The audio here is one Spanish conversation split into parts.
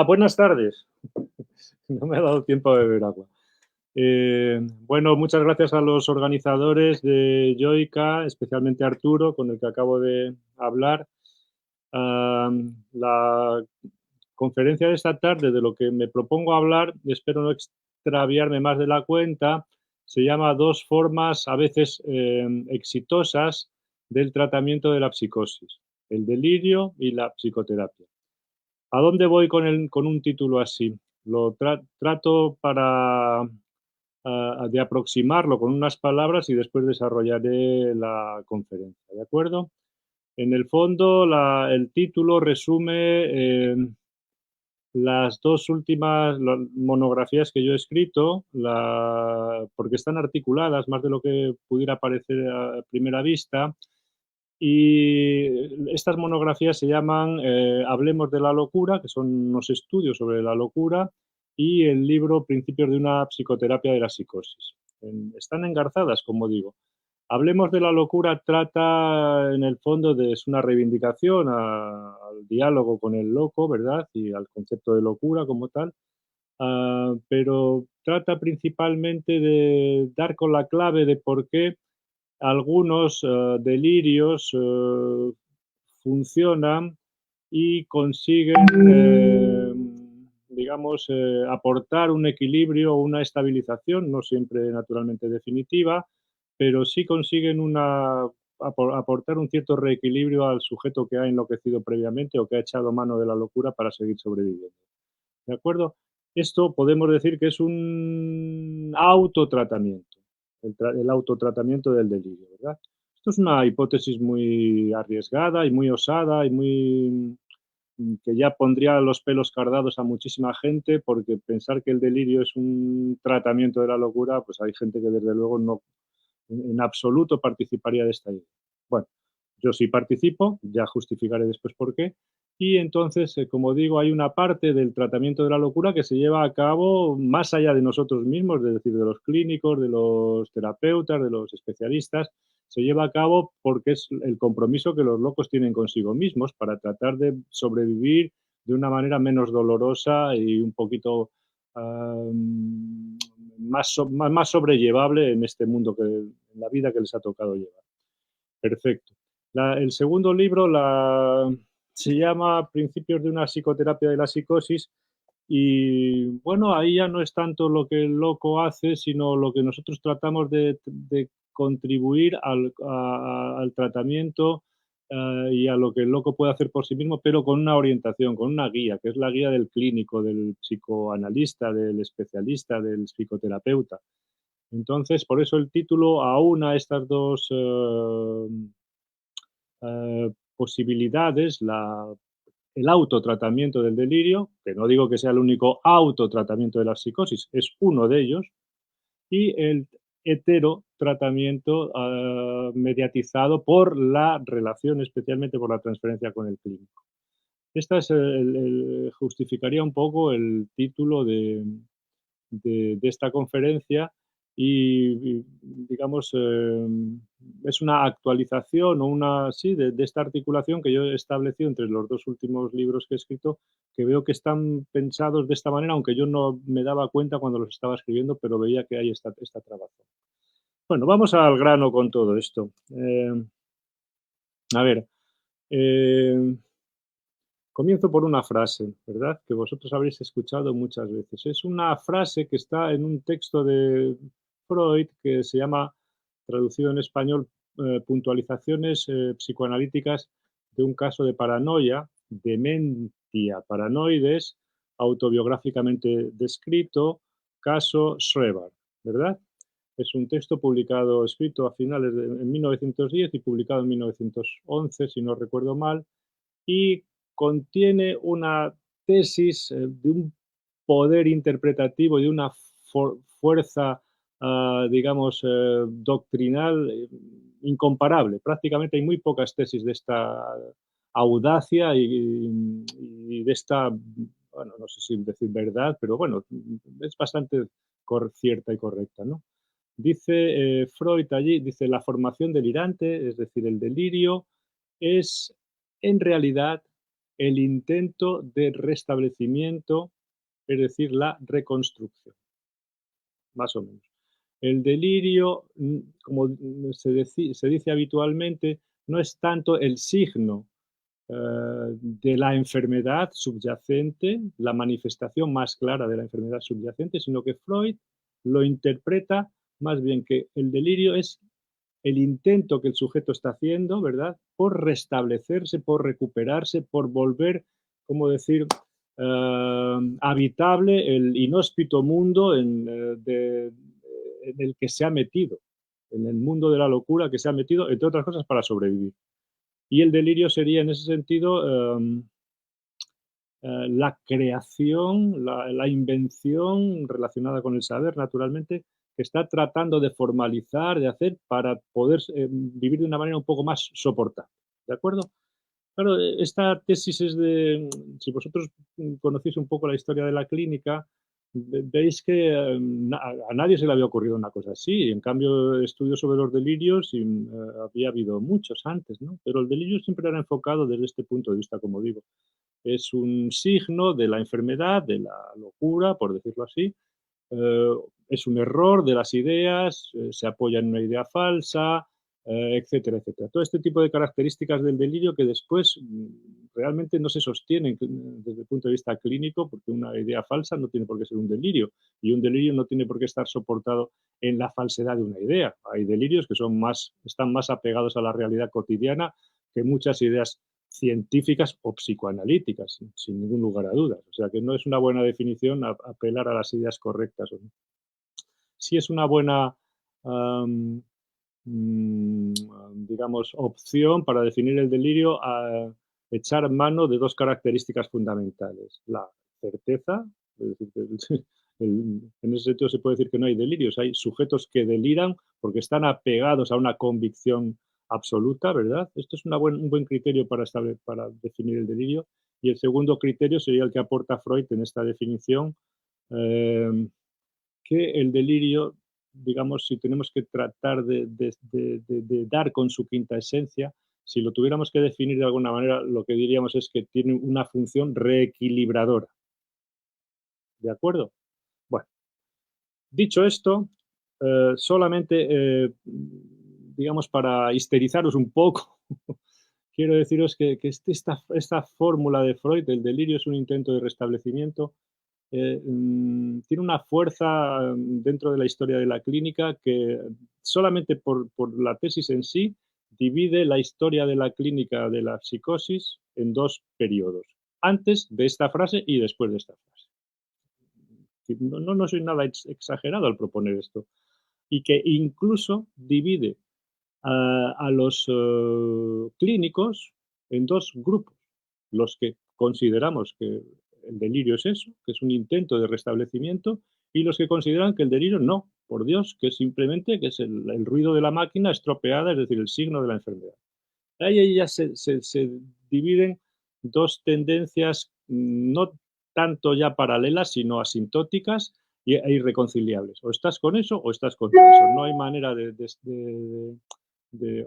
Buenas tardes. No me ha dado tiempo a beber agua. Bueno, muchas gracias a los organizadores de Yoica, especialmente a Arturo, con el que acabo de hablar. La conferencia de esta tarde, de lo que me propongo hablar, y espero no extraviarme más de la cuenta, se llama Dos formas a veces exitosas del tratamiento de la psicosis, el delirio y la psicoterapia. ¿A dónde voy con un título así? Lo trato de aproximarlo con unas palabras y después desarrollaré la conferencia, ¿de acuerdo? En el fondo, el título resume las dos últimas monografías que yo he escrito, porque están articuladas más de lo que pudiera parecer a primera vista. Y estas monografías se llaman Hablemos de la locura, que son unos estudios sobre la locura, y el libro Principios de una psicoterapia de la psicosis. Están engarzadas, como digo. Hablemos de la locura trata, en el fondo, es una reivindicación al diálogo con el loco, ¿verdad? Y al concepto de locura como tal. Pero trata principalmente de dar con la clave de por qué algunos delirios funcionan y consiguen, digamos, aportar un equilibrio o una estabilización, no siempre naturalmente definitiva, pero sí consiguen aportar un cierto reequilibrio al sujeto que ha enloquecido previamente o que ha echado mano de la locura para seguir sobreviviendo. ¿De acuerdo? Esto podemos decir que es un autotratamiento, el autotratamiento del delirio, ¿verdad? Esto es una hipótesis muy arriesgada y muy osada y que ya pondría los pelos cardados a muchísima gente, porque pensar que el delirio es un tratamiento de la locura, pues hay gente que desde luego no en absoluto participaría de esta idea. Bueno, yo sí participo, ya justificaré después por qué. Y entonces, como digo, hay una parte del tratamiento de la locura que se lleva a cabo más allá de nosotros mismos, es decir, de los clínicos, de los terapeutas, de los especialistas, se lleva a cabo porque es el compromiso que los locos tienen consigo mismos para tratar de sobrevivir de una manera menos dolorosa y un poquito más sobrellevable en este mundo, en la vida que les ha tocado llevar. Perfecto. El segundo libro se llama Principios de una psicoterapia de la psicosis y bueno, ahí ya no es tanto lo que el loco hace, sino lo que nosotros tratamos de contribuir al tratamiento y a lo que el loco puede hacer por sí mismo, pero con una orientación, con una guía, que es la guía del clínico, del psicoanalista, del especialista, del psicoterapeuta. Entonces, por eso el título aúna estas dos posibilidades, el autotratamiento del delirio, que no digo que sea el único autotratamiento de la psicosis, es uno de ellos, y el heterotratamiento mediatizado por la relación, especialmente por la transferencia con el clínico. Esta es justificaría un poco el título de esta conferencia y, digamos, es una actualización o sí, de esta articulación que yo he establecido entre los dos últimos libros que he escrito, que veo que están pensados de esta manera, aunque yo no me daba cuenta cuando los estaba escribiendo, pero veía que hay esta trabazón. Bueno, vamos al grano con todo esto. A ver, eh, comienzo por una frase, ¿verdad? Que vosotros habréis escuchado muchas veces. Es una frase que está en un texto de Freud que se llama, traducido en español, puntualizaciones psicoanalíticas de un caso de paranoia, dementia paranoides, autobiográficamente descrito, caso Schreber, ¿verdad? Es un texto publicado, escrito a finales en 1910 y publicado en 1911, si no recuerdo mal, y contiene una tesis de un poder interpretativo y de una fuerza, digamos, doctrinal incomparable. Prácticamente hay muy pocas tesis de esta audacia y de esta, bueno, no sé si decir verdad, pero bueno, es bastante cierta y correcta, ¿no? Dice Freud allí, dice, la formación delirante, es decir, el delirio, es en realidad el intento de restablecimiento, es decir, la reconstrucción, más o menos. El delirio, como se dice habitualmente, no es tanto el signo de la enfermedad subyacente, la manifestación más clara de la enfermedad subyacente, sino que Freud lo interpreta más bien que el delirio es el intento que el sujeto está haciendo, ¿verdad? Por restablecerse, por recuperarse, por volver, ¿cómo decir?, habitable el inhóspito mundo en el que se ha metido, en el mundo de la locura que se ha metido, entre otras cosas, para sobrevivir. Y el delirio sería, en ese sentido, la creación, la invención relacionada con el saber, naturalmente, que está tratando de formalizar, de hacer para poder vivir de una manera un poco más soportable. ¿De acuerdo? Claro, esta tesis es de, si vosotros conocéis un poco la historia de la clínica, veis que a nadie se le había ocurrido una cosa así. En cambio, estudios sobre los delirios había habido muchos antes, ¿no? Pero el delirio siempre era enfocado desde este punto de vista, como digo. Es un signo de la enfermedad, de la locura, por decirlo así. Eh, es un error de las ideas, se apoya en una idea falsa, etcétera, etcétera. Todo este tipo de características del delirio que después realmente no se sostienen desde el punto de vista clínico, porque una idea falsa no tiene por qué ser un delirio, y un delirio no tiene por qué estar soportado en la falsedad de una idea. Hay delirios que están más apegados a la realidad cotidiana que muchas ideas científicas o psicoanalíticas, sin ningún lugar a dudas. O sea que no es una buena definición apelar a las ideas correctas. ¿O no? Sí es una buena, am, mm, digamos, opción para definir el delirio a echar mano de dos características fundamentales. La certeza, es decir, que en ese sentido se puede decir que no hay delirios, hay sujetos que deliran porque están apegados a una convicción absoluta, ¿verdad? Esto es un buen criterio para definir el delirio. Y el segundo criterio sería el que aporta Freud en esta definición, eh, que el delirio, digamos, si tenemos que tratar de dar con su quinta esencia, si lo tuviéramos que definir de alguna manera, lo que diríamos es que tiene una función reequilibradora. ¿De acuerdo? Bueno, dicho esto, solamente, digamos, para histerizaros un poco, quiero deciros que esta fórmula de Freud, el delirio es un intento de restablecimiento, tiene una fuerza dentro de la historia de la clínica que solamente por la tesis en sí divide la historia de la clínica de la psicosis en dos periodos, antes de esta frase y después de esta frase. No soy nada exagerado al proponer esto. Y que incluso divide a los clínicos en dos grupos. Los que consideramos que el delirio es eso, que es un intento de restablecimiento, y los que consideran que el delirio no, por Dios, que simplemente que es el ruido de la máquina estropeada, es decir, el signo de la enfermedad. Ahí ya se dividen dos tendencias no tanto ya paralelas, sino asintóticas e irreconciliables. O estás con eso o estás contra eso. No hay manera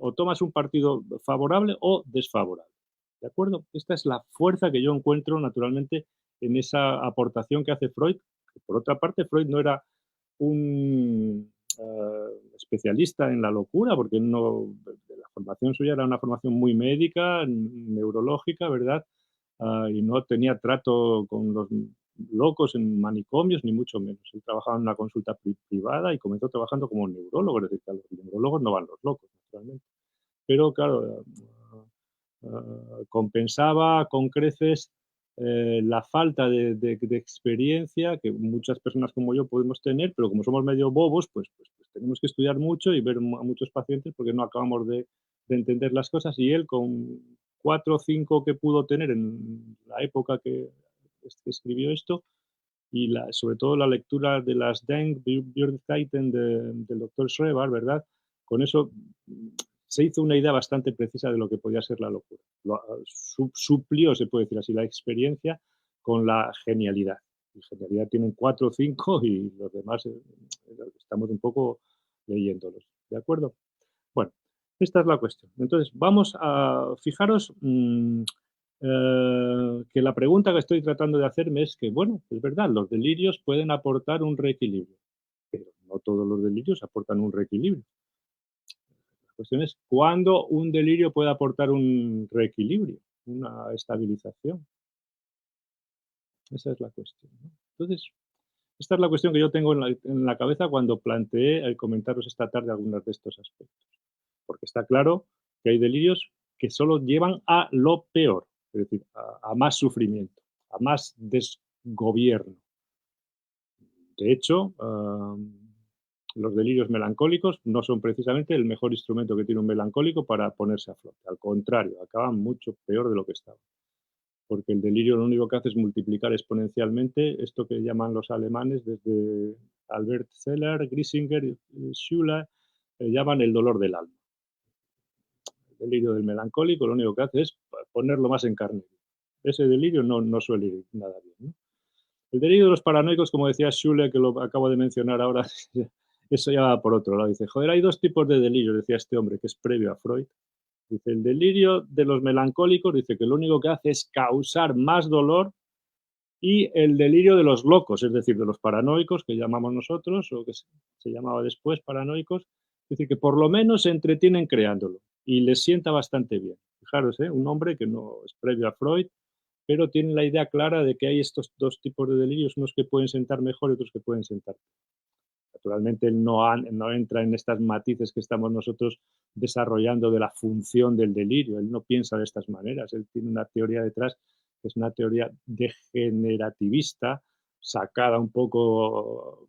o tomas un partido favorable o desfavorable. ¿De acuerdo? Esta es la fuerza que yo encuentro naturalmente en esa aportación que hace Freud. Por otra parte, Freud no era un especialista en la locura, porque no, la formación suya era una formación muy médica, neurológica, ¿verdad? Y no tenía trato con los locos en manicomios, ni mucho menos. Él trabajaba en una consulta privada y comenzó trabajando como neurólogo, es decir, que a los neurólogos no van los locos, naturalmente. Pero claro, compensaba con creces la falta de experiencia que muchas personas como yo podemos tener, pero como somos medio bobos, pues tenemos que estudiar mucho y ver a muchos pacientes porque no acabamos de entender las cosas. Y él, con 4 o 5 que pudo tener en la época que escribió esto, y sobre todo la lectura de las Denkbürgerkeiten del doctor Schreber, ¿verdad? Con eso se hizo una idea bastante precisa de lo que podía ser la locura. Suplió, se puede decir así, la experiencia con la genialidad. Y genialidad tienen 4 o 5 y los demás estamos un poco leyéndolos. ¿De acuerdo? Bueno, esta es la cuestión. Entonces, vamos a fijaros que la pregunta que estoy tratando de hacerme es que, bueno, es verdad, los delirios pueden aportar un reequilibrio, pero no todos los delirios aportan un reequilibrio. La cuestión es cuándo un delirio puede aportar un reequilibrio, una estabilización. Esa es la cuestión, ¿no? Entonces, esta es la cuestión que yo tengo en la cabeza cuando planteé el comentaros esta tarde algunos de estos aspectos. Porque está claro que hay delirios que solo llevan a lo peor, es decir, a más sufrimiento, a más desgobierno. De hecho, los delirios melancólicos no son precisamente el mejor instrumento que tiene un melancólico para ponerse a flote. Al contrario, acaban mucho peor de lo que estaban. Porque el delirio lo único que hace es multiplicar exponencialmente esto que llaman los alemanes desde Albert Zeller, Grisinger, Schuller, llaman el dolor del alma. El delirio del melancólico lo único que hace es ponerlo más en carne. Ese delirio no suele ir nada bien, ¿no? El delirio de los paranoicos, como decía Schuller, que lo acabo de mencionar ahora, eso ya va por otro lado. Dice, joder, hay dos tipos de delirios, decía este hombre, que es previo a Freud. Dice, el delirio de los melancólicos, dice que lo único que hace es causar más dolor, y el delirio de los locos, es decir, de los paranoicos, que llamamos nosotros, o que se llamaba después paranoicos, es decir, que por lo menos se entretienen creándolo y les sienta bastante bien. Fijaros, un hombre que no es previo a Freud, pero tiene la idea clara de que hay estos dos tipos de delirios, unos que pueden sentar mejor y otros que pueden sentar. Naturalmente, él no entra en estas matices que estamos nosotros desarrollando de la función del delirio. Él no piensa de estas maneras. Él tiene una teoría detrás que es una teoría degenerativista, sacada un poco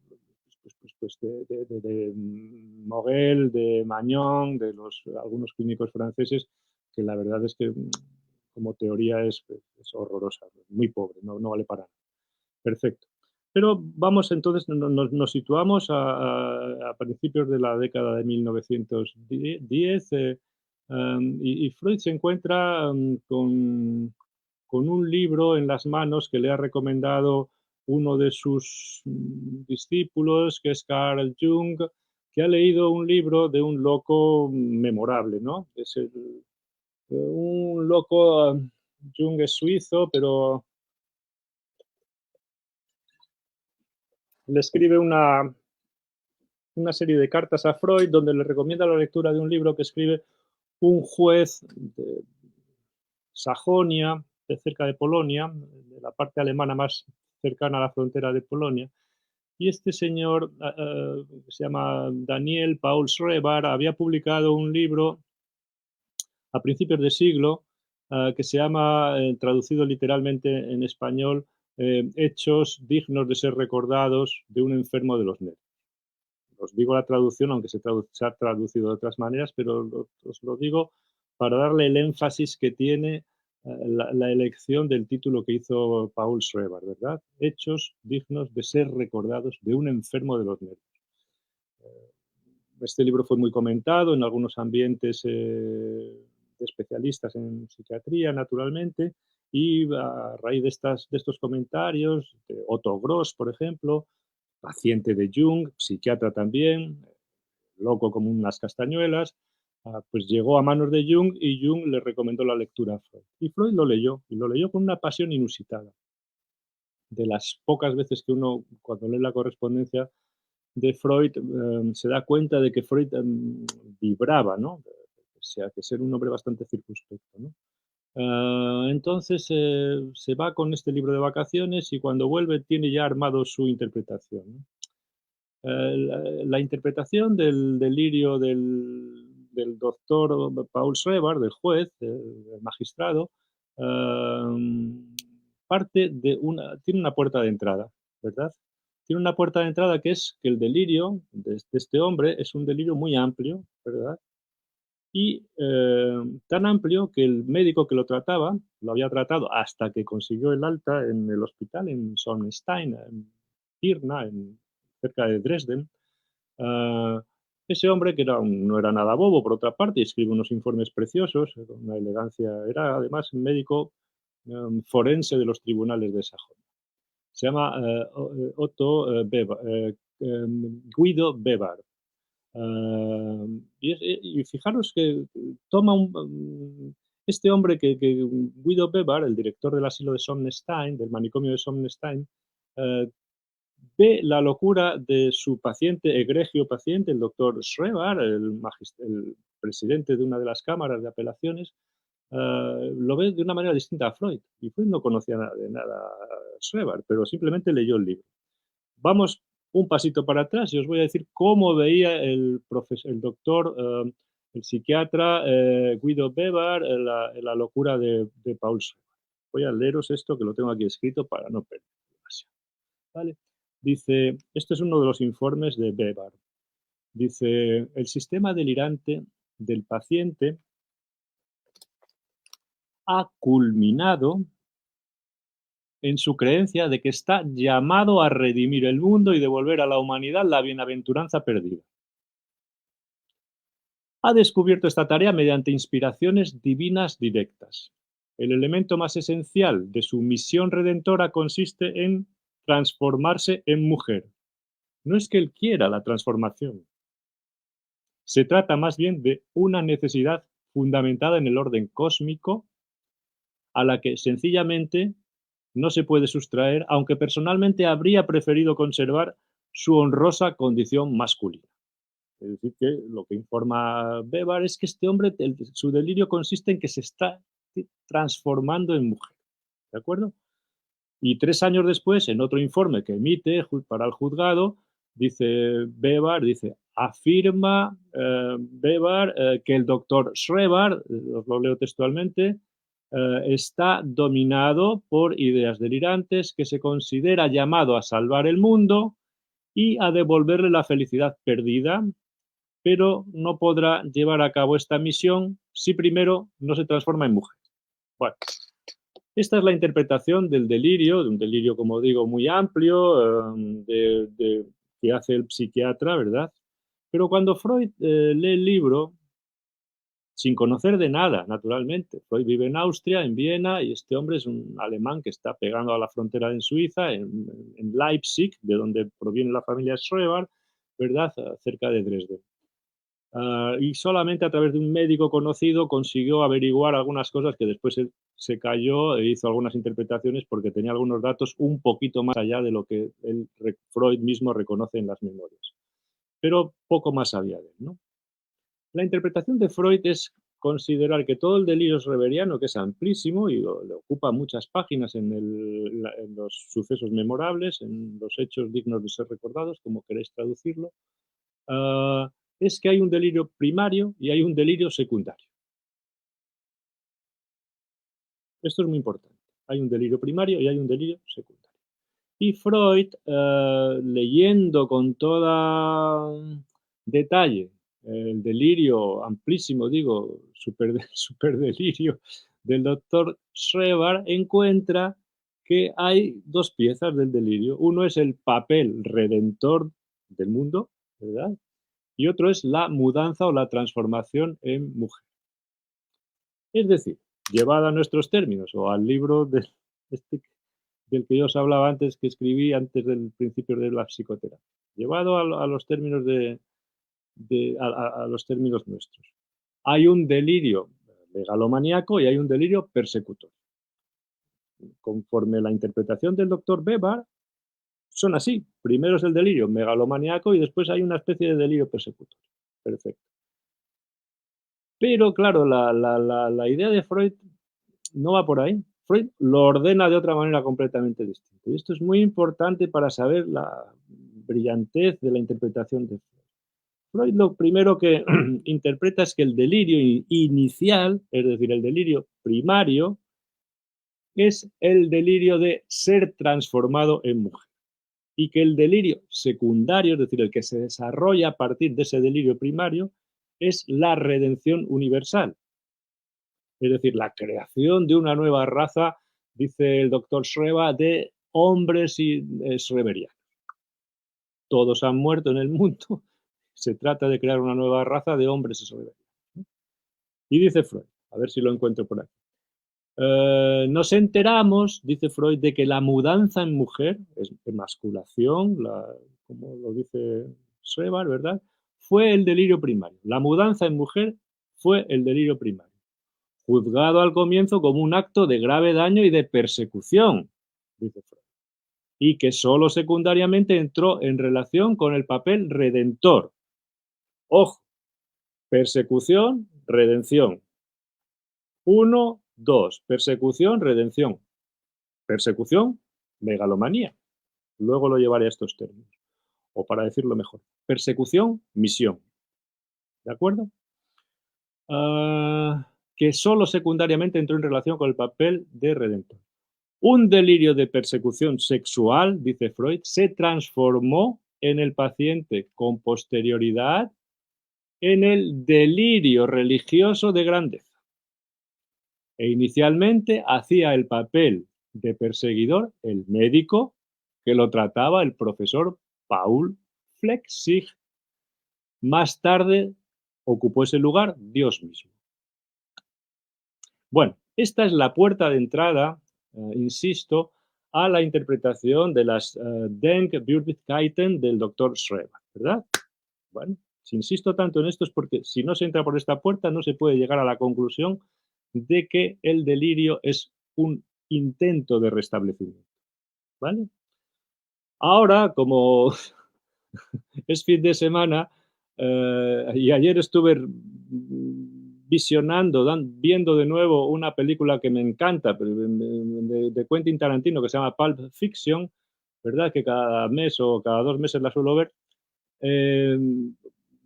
de Mogel, de Magnon, de algunos clínicos franceses, que la verdad es que como teoría es horrorosa, muy pobre, no vale para nada. Perfecto. Pero vamos entonces, nos situamos a principios de la década de 1910, y Freud se encuentra con un libro en las manos que le ha recomendado uno de sus discípulos, que es Carl Jung, que ha leído un libro de un loco memorable, ¿no? Un loco, Jung es suizo, pero le escribe una serie de cartas a Freud donde le recomienda la lectura de un libro que escribe un juez de Sajonia, de cerca de Polonia, de la parte alemana más cercana a la frontera de Polonia. Y este señor, se llama Daniel Paul Schreber, había publicado un libro a principios de siglo que se llama, traducido literalmente en español, Hechos dignos de ser recordados de un enfermo de los nervios. Os digo la traducción, aunque se ha traducido de otras maneras, pero os lo digo para darle el énfasis que tiene la elección del título que hizo Paul Schreber, ¿verdad? Hechos dignos de ser recordados de un enfermo de los nervios. Este libro fue muy comentado en algunos ambientes de especialistas en psiquiatría, naturalmente, y a raíz de estos comentarios, de Otto Gross, por ejemplo, paciente de Jung, psiquiatra también, loco como unas castañuelas, pues llegó a manos de Jung y Jung le recomendó la lectura a Freud. Y Freud lo leyó, y lo leyó con una pasión inusitada. De las pocas veces que uno, cuando lee la correspondencia de Freud, se da cuenta de que Freud vibraba, ¿no? O sea, que ser un hombre bastante circunspecto, ¿no? Entonces se va con este libro de vacaciones y cuando vuelve tiene ya armado su interpretación, ¿no? La interpretación del delirio del doctor Paul Schreber, del juez, del magistrado, parte tiene una puerta de entrada, ¿verdad? Tiene una puerta de entrada que es que el delirio de este hombre es un delirio muy amplio, ¿verdad? Y tan amplio que el médico que lo trataba, lo había tratado hasta que consiguió el alta en el hospital en Sonnenstein, en Pirna, cerca de Dresden. Ah, ese hombre, que no era nada bobo, por otra parte, y escribe unos informes preciosos, con una elegancia, era además médico forense de los tribunales de Sajonia. Se llama Guido Bebar. Y fijaros que toma Este hombre Guido Bebar, el director del asilo de Somnestein, del manicomio de Somnestein, eh, ve la locura de su paciente, egregio paciente, el doctor Schreber, el presidente de una de las cámaras de apelaciones, lo ve de una manera distinta a Freud. Y Freud no conocía nada de nada a Schreber, pero simplemente leyó el libro. Vamos un pasito para atrás y os voy a decir cómo veía el doctor, el psiquiatra Guido Bebar, la locura de Paul Schreber. Voy a leeros esto que lo tengo aquí escrito para no perder demasiado. ¿Vale? Dice, este es uno de los informes de Bebar. Dice, el sistema delirante del paciente ha culminado en su creencia de que está llamado a redimir el mundo y devolver a la humanidad la bienaventuranza perdida. Ha descubierto esta tarea mediante inspiraciones divinas directas. El elemento más esencial de su misión redentora consiste en transformarse en mujer. No es que él quiera la transformación. Se trata más bien de una necesidad fundamentada en el orden cósmico a la que sencillamente no se puede sustraer, aunque personalmente habría preferido conservar su honrosa condición masculina. Es decir, que lo que informa Bebar es que este hombre, su delirio consiste en que se está transformando en mujer. ¿De acuerdo? Y 3 años después, en otro informe que emite para el juzgado, dice Bebar, afirma Bebar que el doctor Schreber, os lo leo textualmente, está dominado por ideas delirantes, que se considera llamado a salvar el mundo y a devolverle la felicidad perdida, pero no podrá llevar a cabo esta misión si primero no se transforma en mujer. Bueno, esta es la interpretación del delirio, de un delirio, como digo, muy amplio, que hace el psiquiatra, ¿verdad? Pero cuando Freud lee el libro, sin conocer de nada, naturalmente. Freud vive en Austria, en Viena, y este hombre es un alemán que está pegando a la frontera en Suiza, en Leipzig, de donde proviene la familia Schreber, ¿verdad? Cerca de Dresden. Y solamente a través de un médico conocido consiguió averiguar algunas cosas que después él se cayó e hizo algunas interpretaciones porque tenía algunos datos un poquito más allá de lo que Freud mismo reconoce en las memorias. Pero poco más sabía de él, ¿no? La interpretación de Freud es considerar que todo el delirio schreberiano, que es amplísimo y le ocupa muchas páginas en los sucesos memorables, en los hechos dignos de ser recordados, como queréis traducirlo, es que hay un delirio primario y hay un delirio secundario. Esto es muy importante. Hay un delirio primario y hay un delirio secundario. Y Freud, leyendo con todo detalle el delirio amplísimo, digo, super delirio del doctor Schreber, encuentra que hay dos piezas del delirio. Uno es el papel redentor del mundo, ¿verdad? Y otro es la mudanza o la transformación en mujer. Es decir, llevada a nuestros términos o al libro del que yo os hablaba antes, que escribí antes del principio de la psicoterapia, llevado a los términos a los términos nuestros. Hay un delirio megalomaníaco y hay un delirio persecutorio. Conforme la interpretación del doctor Bebar, son así. Primero es el delirio megalomaníaco y después hay una especie de delirio persecutorio. Perfecto. Pero claro, la idea de Freud no va por ahí. Freud lo ordena de otra manera completamente distinta. Y esto es muy importante para saber la brillantez de la interpretación de Freud. Freud lo primero que interpreta es que el delirio inicial, es decir, el delirio primario, es el delirio de ser transformado en mujer. Y que el delirio secundario, es decir, el que se desarrolla a partir de ese delirio primario, es la redención universal. Es decir, la creación de una nueva raza, dice el doctor Schreber, de hombres y schreberianos. Todos han muerto en el mundo. Se trata de crear una nueva raza de hombres schreberianos. Y dice Freud, a ver si lo encuentro por aquí. Nos enteramos, dice Freud, de que la mudanza en mujer, es emasculación, como lo dice Schreber, ¿verdad? Fue el delirio primario. La mudanza en mujer fue el delirio primario. juzgado al comienzo como un acto de grave daño y de persecución, dice Freud, y que solo secundariamente entró en relación con el papel redentor. Ojo, persecución, redención. 1, 2, persecución, redención. Persecución, megalomanía. Luego lo llevaré a estos términos, o para decirlo mejor, persecución, misión. ¿De acuerdo? Que solo secundariamente entró en relación con el papel de redentor. Un delirio de persecución sexual, dice Freud, se transformó en el paciente con posterioridad en el delirio religioso de grandeza. E inicialmente hacía el papel de perseguidor el médico que lo trataba, el profesor Paul Flechsig. Más tarde ocupó ese lugar Dios mismo. Bueno, esta es la puerta de entrada, insisto, a la interpretación de las Denkmöglichkeiten del doctor Schreber, ¿verdad? Bueno, si insisto tanto en esto es porque si no se entra por esta puerta no se puede llegar a la conclusión de que el delirio es un intento de restablecimiento, ¿vale? Ahora, como es fin de semana y ayer estuve visionando, viendo de nuevo una película que me encanta, de Quentin Tarantino, que se llama Pulp Fiction, ¿verdad? Que cada mes o cada 2 meses la suelo ver. Eh,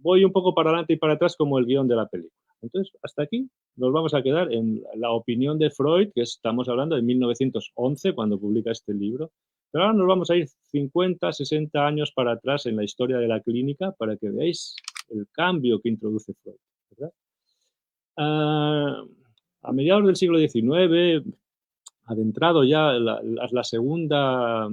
Voy un poco para adelante y para atrás como el guión de la película. Entonces, hasta aquí nos vamos a quedar en la opinión de Freud, que estamos hablando de 1911, cuando publica este libro. Pero ahora nos vamos a ir 50, 60 años para atrás en la historia de la clínica para que veáis el cambio que introduce Freud, ¿verdad? A mediados del siglo XIX, adentrado ya la segunda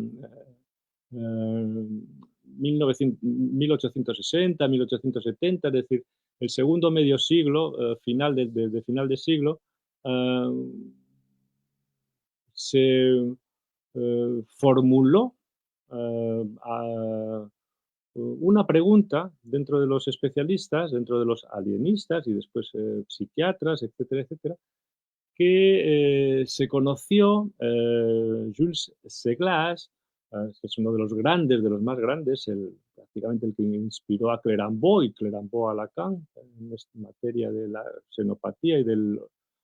1860, 1870, es decir, el segundo medio siglo, final de siglo, se formuló una pregunta dentro de los especialistas, dentro de los alienistas y después psiquiatras, etcétera, etcétera, que se conoció Jules Seglas, que es uno de los grandes, de los más grandes, prácticamente el que inspiró a Clerambault y Clerambault a Lacan en esta materia de la xenopatía y del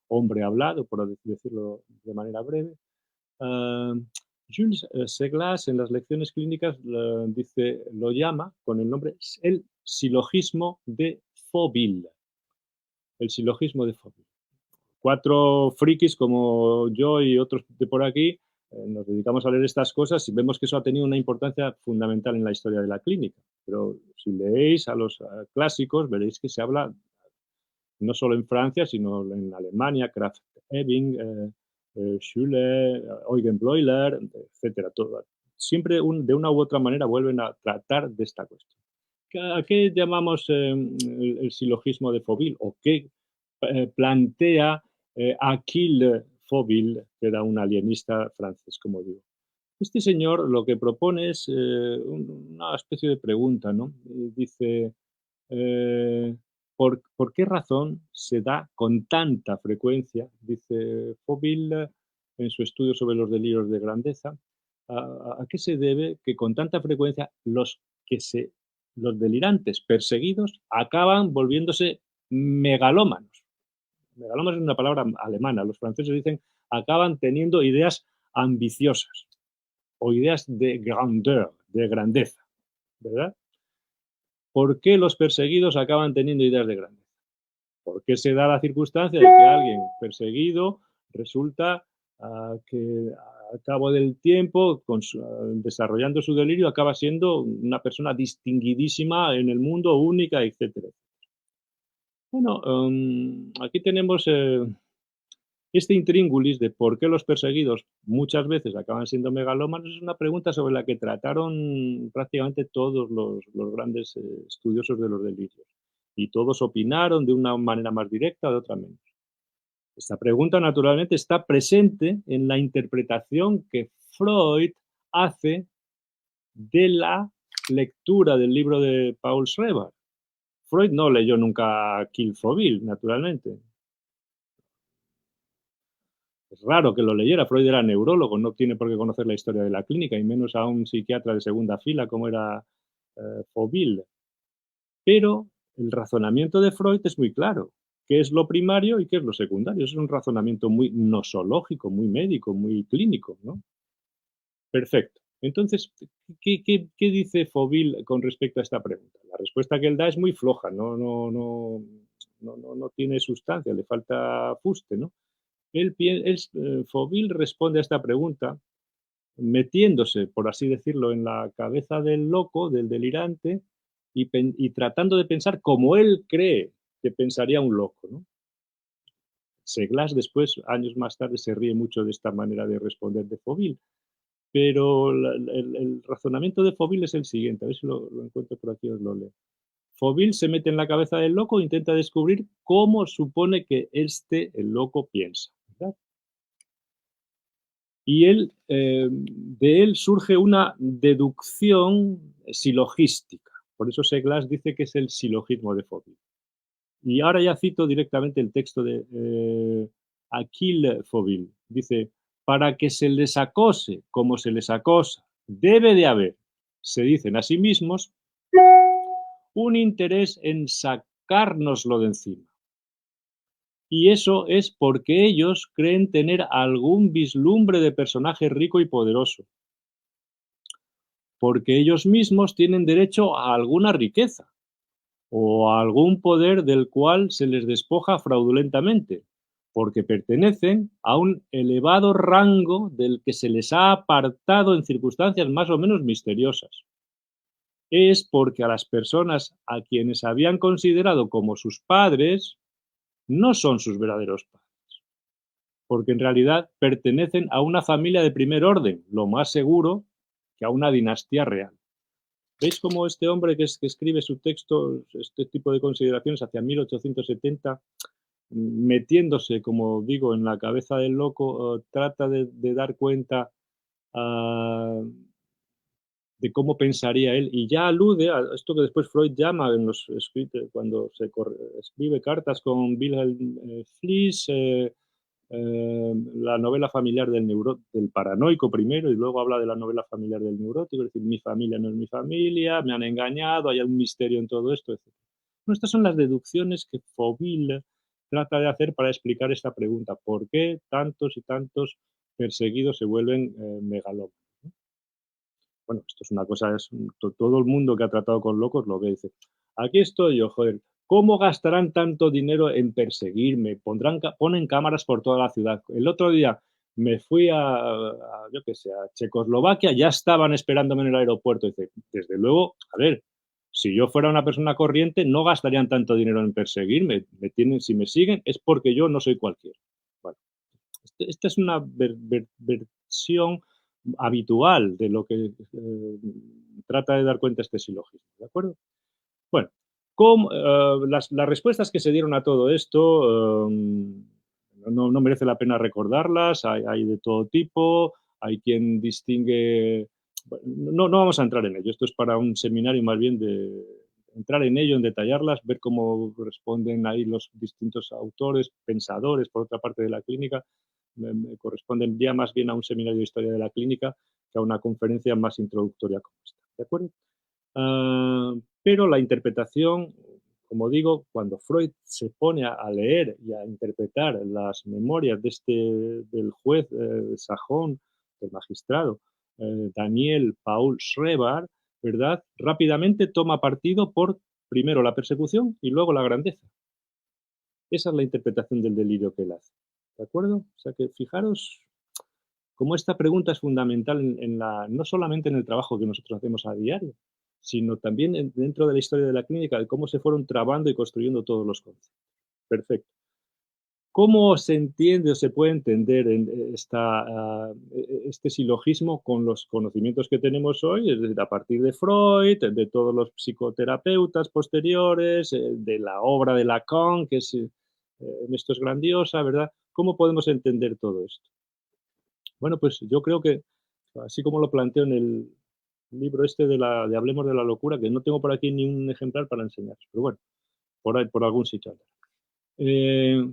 hombre hablado, por decirlo de manera breve. Jules Seglas en las lecciones clínicas lo llama con el nombre el silogismo de Fauville. El silogismo de Fauville. 4 frikis como yo y otros de por aquí nos dedicamos a leer estas cosas y vemos que eso ha tenido una importancia fundamental en la historia de la clínica. Pero si leéis a los clásicos, veréis que se habla no solo en Francia, sino en Alemania, Krafft-Ebing, Schüle, Eugen Bleuler, etcétera. Siempre de una u otra manera vuelven a tratar de esta cuestión. ¿A qué llamamos el silogismo de Fauville? ¿O qué plantea Achille Fauville, que era un alienista francés, como digo? Este señor lo que propone es una especie de pregunta, ¿no? Dice, eh, ¿por qué razón se da con tanta frecuencia, dice Fauville en su estudio sobre los delirios de grandeza, a qué se debe que con tanta frecuencia los delirantes perseguidos acaban volviéndose megalómanos? Megalómanos es una palabra alemana, los franceses dicen acaban teniendo ideas ambiciosas o ideas de grandeur, de grandeza, ¿verdad? ¿Por qué los perseguidos acaban teniendo ideas de grandeza? ¿Por qué se da la circunstancia de que alguien perseguido resulta que al cabo del tiempo, desarrollando su delirio, acaba siendo una persona distinguidísima en el mundo, única, etcétera? Bueno, aquí tenemos este intríngulis de por qué los perseguidos muchas veces acaban siendo megalómanos es una pregunta sobre la que trataron prácticamente todos los grandes estudiosos de los delirios. Y todos opinaron de una manera más directa, de otra menos. Esta pregunta, naturalmente, está presente en la interpretación que Freud hace de la lectura del libro de Paul Schreber. Freud no leyó nunca Kill Fauville, naturalmente. Es raro que lo leyera, Freud era neurólogo, no tiene por qué conocer la historia de la clínica, y menos a un psiquiatra de segunda fila como era Foville. Pero el razonamiento de Freud es muy claro. ¿Qué es lo primario y qué es lo secundario? Es un razonamiento muy nosológico, muy médico, muy clínico, ¿no? Perfecto. Entonces, ¿qué dice Foville con respecto a esta pregunta? La respuesta que él da es muy floja, no tiene sustancia, le falta fuste, ¿no? Foville responde a esta pregunta metiéndose, por así decirlo, en la cabeza del loco, del delirante, y tratando de pensar como él cree que pensaría un loco, ¿no? Seglas después, años más tarde, se ríe mucho de esta manera de responder de Foville, pero el razonamiento de Foville es el siguiente, a ver si lo encuentro por aquí, os lo leo. Foville se mete en la cabeza del loco e intenta descubrir cómo supone que el loco, piensa, ¿verdad? Y de él surge una deducción silogística. Por eso Seglas dice que es el silogismo de Foville. Y ahora ya cito directamente el texto de Achille Foville. Dice, para que se les acose como se les acosa, debe de haber, se dicen a sí mismos, un interés en sacárnoslo de encima. Y eso es porque ellos creen tener algún vislumbre de personaje rico y poderoso, porque ellos mismos tienen derecho a alguna riqueza o a algún poder del cual se les despoja fraudulentamente, porque pertenecen a un elevado rango del que se les ha apartado en circunstancias más o menos misteriosas. Es porque a las personas a quienes habían considerado como sus padres no son sus verdaderos padres, porque en realidad pertenecen a una familia de primer orden, lo más seguro que a una dinastía real. ¿Veis cómo este hombre que escribe su texto, este tipo de consideraciones hacia 1870, metiéndose, como digo, en la cabeza del loco, trata de dar cuenta ah, de cómo pensaría él y ya alude a esto que después Freud llama en los escritos, cuando escribe cartas con Wilhelm Fliess, la novela familiar del paranoico primero y luego habla de la novela familiar del neurótico, es decir, mi familia no es mi familia, me han engañado, hay un misterio en todo esto, etc. Bueno, estas son las deducciones que Foville trata de hacer para explicar esta pregunta, ¿por qué tantos y tantos perseguidos se vuelven megalómanos? Bueno, esto es una cosa, todo el mundo que ha tratado con locos lo ve y dice, aquí estoy yo, joder, ¿cómo gastarán tanto dinero en perseguirme? Ponen cámaras por toda la ciudad. El otro día me fui yo qué sé, a Checoslovaquia, ya estaban esperándome en el aeropuerto. Dice, desde luego, a ver, si yo fuera una persona corriente, no gastarían tanto dinero en perseguirme. Si me siguen, es porque yo no soy cualquiera. Bueno, esta es una versión habitual de lo que trata de dar cuenta este silogismo, ¿de acuerdo? Bueno, las respuestas que se dieron a todo esto no merece la pena recordarlas, hay de todo tipo, hay quien distingue, no vamos a entrar en ello, esto es para un seminario más bien de entrar en ello, en detallarlas, ver cómo responden ahí los distintos autores, pensadores, por otra parte de la clínica, me corresponden ya más bien a un seminario de historia de la clínica que a una conferencia más introductoria como esta, ¿de acuerdo? Pero la interpretación, como digo, cuando Freud se pone a leer y a interpretar las memorias del juez sajón, del magistrado, Daniel Paul Schreber, ¿verdad? Rápidamente toma partido por primero la persecución y luego la grandeza. Esa es la interpretación del delirio que él hace. ¿De acuerdo? O sea que fijaros cómo esta pregunta es fundamental no solamente en el trabajo que nosotros hacemos a diario, sino también dentro de la historia de la clínica, de cómo se fueron trabando y construyendo todos los conceptos. Perfecto. ¿Cómo se entiende o se puede entender este silogismo con los conocimientos que tenemos hoy, es decir, a partir de Freud, de todos los psicoterapeutas posteriores, de la obra de Lacan, que en esto es grandiosa, ¿verdad? ¿Cómo podemos entender todo esto? Bueno, pues yo creo que, así como lo planteo en el libro este de Hablemos de la locura, que no tengo por aquí ni un ejemplar para enseñaros, pero bueno, por ahí, por algún sitio andará.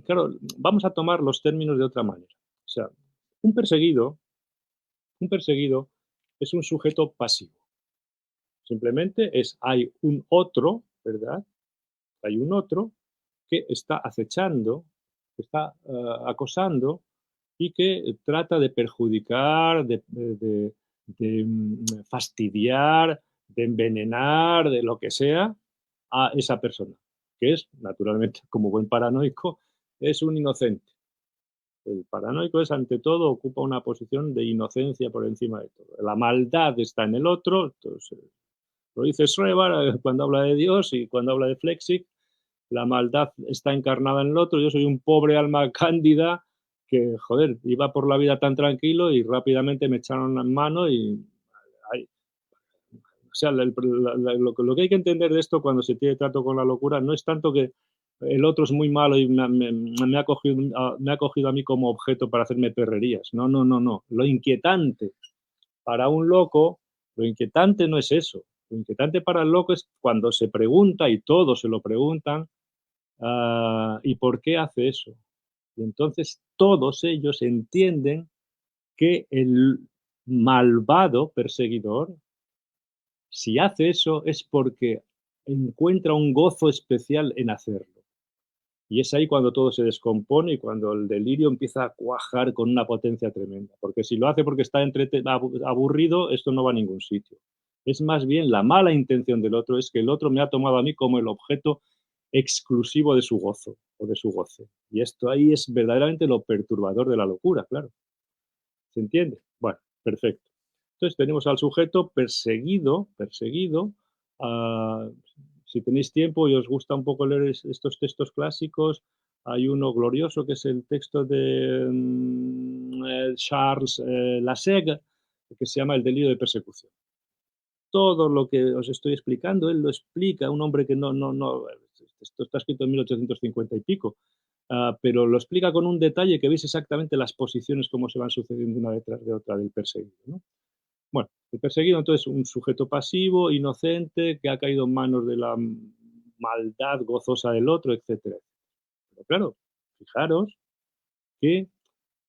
Claro, vamos a tomar los términos de otra manera. O sea, un perseguido, un perseguido es un sujeto pasivo. Simplemente hay un otro, ¿verdad? Hay un otro que está acechando, que está acosando y que trata de perjudicar, de fastidiar, de envenenar, de lo que sea, a esa persona, que es, naturalmente, como buen paranoico, es un inocente. El paranoico es, ante todo, ocupa una posición de inocencia por encima de todo. La maldad está en el otro, entonces, lo dice Schreber cuando habla de Dios y cuando habla de Flexig, la maldad está encarnada en el otro, yo soy un pobre alma cándida que, joder, iba por la vida tan tranquilo y rápidamente me echaron en mano y, ay, o sea, lo que hay que entender de esto cuando se tiene trato con la locura no es tanto que el otro es muy malo y me ha cogido a mí como objeto para hacerme perrerías. No, no, no, no. Lo inquietante para un loco, lo inquietante no es eso. Lo inquietante para el loco es cuando se pregunta, y todos se lo preguntan, ¿y por qué hace eso? Y entonces todos ellos entienden que el malvado perseguidor, si hace eso, es porque encuentra un gozo especial en hacerlo. Y es ahí cuando todo se descompone y cuando el delirio empieza a cuajar con una potencia tremenda. Porque si lo hace porque está aburrido, esto no va a ningún sitio. Es más bien la mala intención del otro, es que el otro me ha tomado a mí como el objeto exclusivo de su gozo o de su goce. Y esto ahí es verdaderamente lo perturbador de la locura, claro. ¿Se entiende? Bueno, perfecto. Entonces tenemos al sujeto perseguido. ah, si tenéis tiempo y os gusta un poco leer estos textos clásicos, hay uno glorioso que es el texto de Charles Lassalle, que se llama El delirio de persecución. Todo lo que os estoy explicando, él lo explica, un hombre que no, esto está escrito en 1850 y pico, pero lo explica con un detalle que veis exactamente las posiciones, cómo se van sucediendo una detrás de otra del perseguido, ¿no? Bueno, el perseguido entonces un sujeto pasivo, inocente, que ha caído en manos de la maldad gozosa del otro, etcétera. Pero claro, fijaros que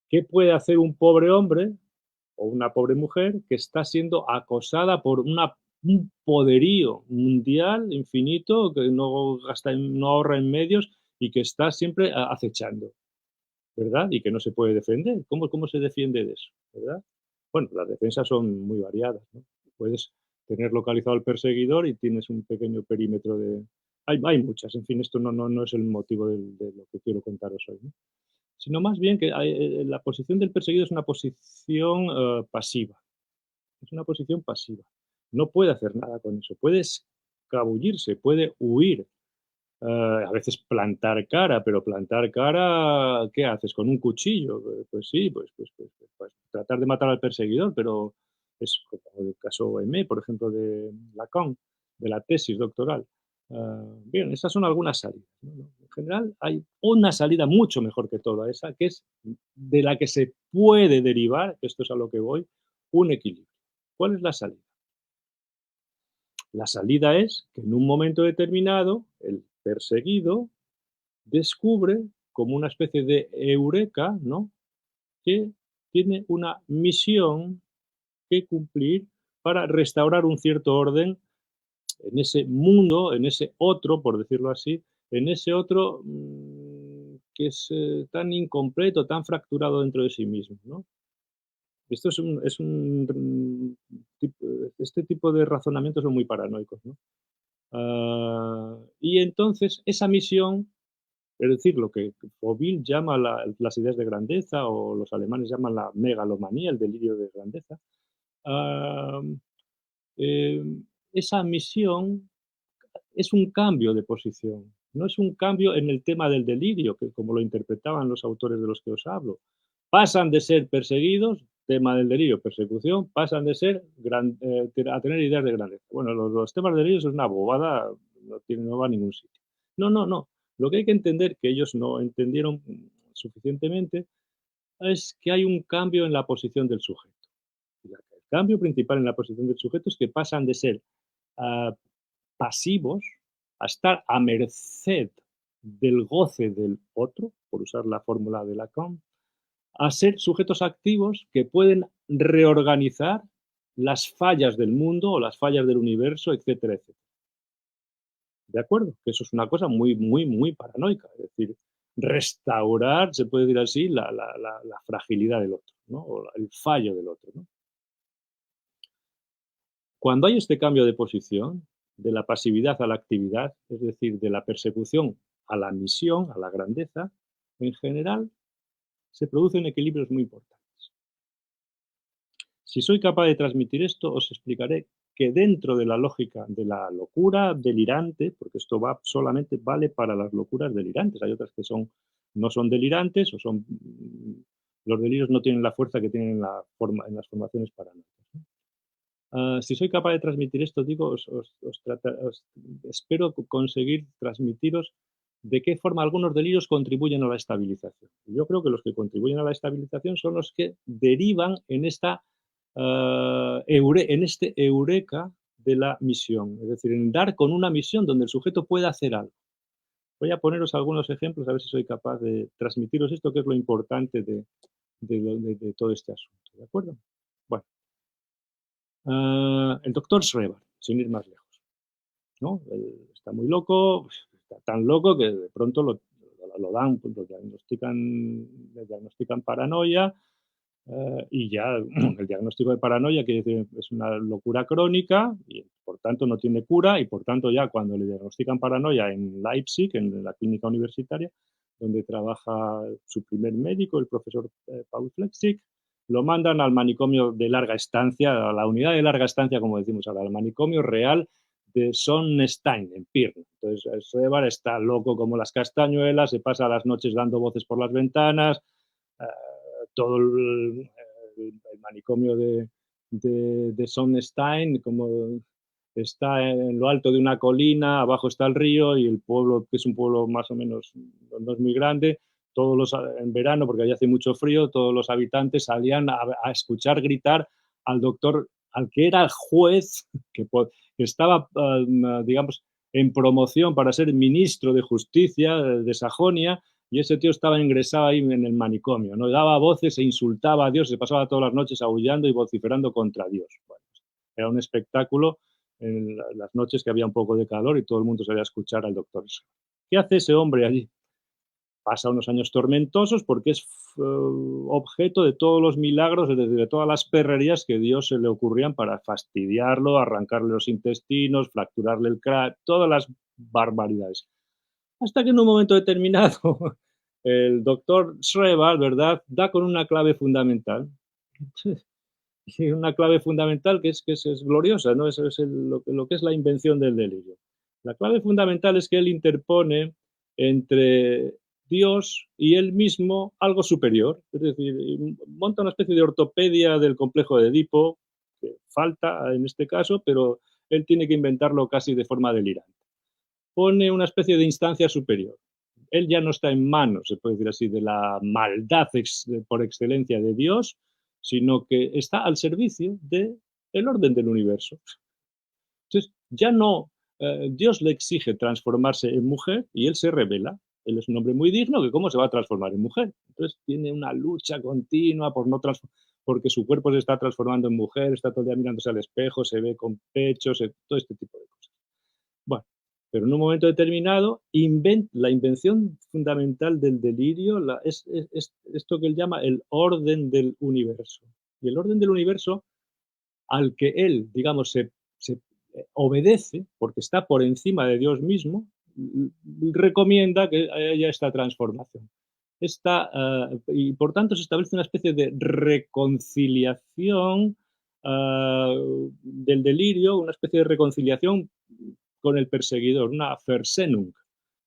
qué puede hacer un pobre hombre o una pobre mujer que está siendo acosada por un poderío mundial infinito que no gasta, no ahorra en medios y que está siempre acechando, ¿verdad? Y que no se puede defender. ¿Cómo se defiende de eso? ¿Verdad? Bueno, las defensas son muy variadas, ¿no? Puedes tener localizado al perseguidor y tienes un pequeño perímetro de... Hay muchas, en fin, esto no es el motivo de lo que quiero contaros hoy, ¿no? Sino más bien que la posición del perseguido es una posición pasiva, es una posición pasiva. No puede hacer nada con eso, puede escabullirse, puede huir, a veces plantar cara, pero plantar cara, ¿qué haces? ¿Con un cuchillo? Pues sí, pues tratar de matar al perseguidor, pero es como el caso M, por ejemplo, de Lacan, de la tesis doctoral. Bien, esas son algunas salidas, ¿no? En general, hay una salida mucho mejor que toda esa, que es de la que se puede derivar, esto es a lo que voy, un equilibrio. ¿Cuál es la salida? La salida es que en un momento determinado el perseguido descubre como una especie de eureka, ¿no? Que tiene una misión que cumplir para restaurar un cierto orden en ese mundo, en ese otro, por decirlo así, en ese otro que es tan incompleto, tan fracturado dentro de sí mismo, ¿no? Esto este tipo de razonamientos son muy paranoicos, ¿no? Y entonces esa misión, es decir, lo que Faubil llama las ideas de grandeza o los alemanes llaman la megalomanía, el delirio de grandeza, ah, eh, esa misión es un cambio de posición, no es un cambio en el tema del delirio, que como lo interpretaban los autores de los que os hablo. Pasan de ser perseguidos, tema del delirio, persecución, pasan de ser a tener ideas de grandeza. Bueno, los temas de delirio es una bobada, no va a ningún sitio. No, no, no. Lo que hay que entender, que ellos no entendieron suficientemente, es que hay un cambio en la posición del sujeto. El cambio principal en la posición del sujeto es que pasan de ser ah, pasivos a estar a merced del goce del otro, por usar la fórmula de Lacan, a ser sujetos activos que pueden reorganizar las fallas del mundo o las fallas del universo, etcétera, etcétera. ¿De acuerdo? Que eso es una cosa muy, muy, muy paranoica. Es decir, restaurar, se puede decir así, la fragilidad del otro, ¿no? O el fallo del otro, ¿no? Cuando hay este cambio de posición, de la pasividad a la actividad, es decir, de la persecución a la misión, a la grandeza, en general se producen equilibrios muy importantes. Si soy capaz de transmitir esto, os explicaré que dentro de la lógica de la locura delirante, porque esto va solamente vale para las locuras delirantes, hay otras que no son delirantes o son los delirios no tienen la fuerza que tienen en las formaciones paranoicas, ¿no? Si soy capaz de transmitir esto, digo, espero conseguir transmitiros de qué forma algunos delirios contribuyen a la estabilización. Yo creo que los que contribuyen a la estabilización son los que derivan en en este eureka de la misión, es decir, en dar con una misión donde el sujeto pueda hacer algo. Voy a poneros algunos ejemplos a ver si soy capaz de transmitiros esto, que es lo importante de todo este asunto, ¿de acuerdo? Bueno, el doctor Schreber, sin ir más lejos, ¿no? Él está muy loco, está tan loco que de pronto lo dan, pues, le diagnostican paranoia, y ya el diagnóstico de paranoia quiere decir es una locura crónica y por tanto no tiene cura y por tanto ya cuando le diagnostican paranoia en Leipzig, en la clínica universitaria, donde trabaja su primer médico, el profesor Paul Flechsig, lo mandan al manicomio de larga estancia, a la unidad de larga estancia, como decimos ahora, al manicomio real de Sonnenstein, en Pirna. Entonces, Schreber está loco como las castañuelas, se pasa las noches dando voces por las ventanas, todo el manicomio de Sonnenstein, como está en lo alto de una colina, abajo está el río y el pueblo, que es un pueblo más o menos, no es muy grande, en verano, porque allá hace mucho frío, todos los habitantes salían a escuchar gritar al doctor, al que era el juez, que estaba, digamos, en promoción para ser ministro de Justicia de Sajonia, y ese tío estaba ingresado ahí en el manicomio, ¿no? Daba voces e insultaba a Dios, se pasaba todas las noches aullando y vociferando contra Dios. Bueno, era un espectáculo en las noches que había un poco de calor y todo el mundo salía a escuchar al doctor. ¿Qué hace ese hombre allí? Pasa unos años tormentosos porque es objeto de todos los milagros, de todas las perrerías que Dios se le ocurrían para fastidiarlo, arrancarle los intestinos, fracturarle el cráneo, todas las barbaridades. Hasta que en un momento determinado el doctor Schreber, ¿verdad?, da con una clave fundamental. Y una clave fundamental que es gloriosa, ¿no? Eso es lo que es la invención del delirio. La clave fundamental es que él interpone entre Dios y él mismo algo superior. Es decir, monta una especie de ortopedia del complejo de Edipo, que falta en este caso, pero él tiene que inventarlo casi de forma delirante. Pone una especie de instancia superior. Él ya no está en manos, se puede decir así, de la maldad por excelencia de Dios, sino que está al servicio del orden del universo. Entonces, ya no, Dios le exige transformarse en mujer y él se revela. Él es un hombre muy digno, que cómo se va a transformar en mujer. Entonces tiene una lucha continua por no porque su cuerpo se está transformando en mujer, está todo el día mirándose al espejo, se ve con pechos, todo este tipo de cosas. Bueno, pero en un momento determinado, la invención fundamental del delirio es esto que él llama el orden del universo. Y el orden del universo, al que él, digamos, se obedece, porque está por encima de Dios mismo, recomienda que haya esta transformación. Y por tanto se establece una especie de reconciliación del delirio, una especie de reconciliación con el perseguidor, una Versöhnung,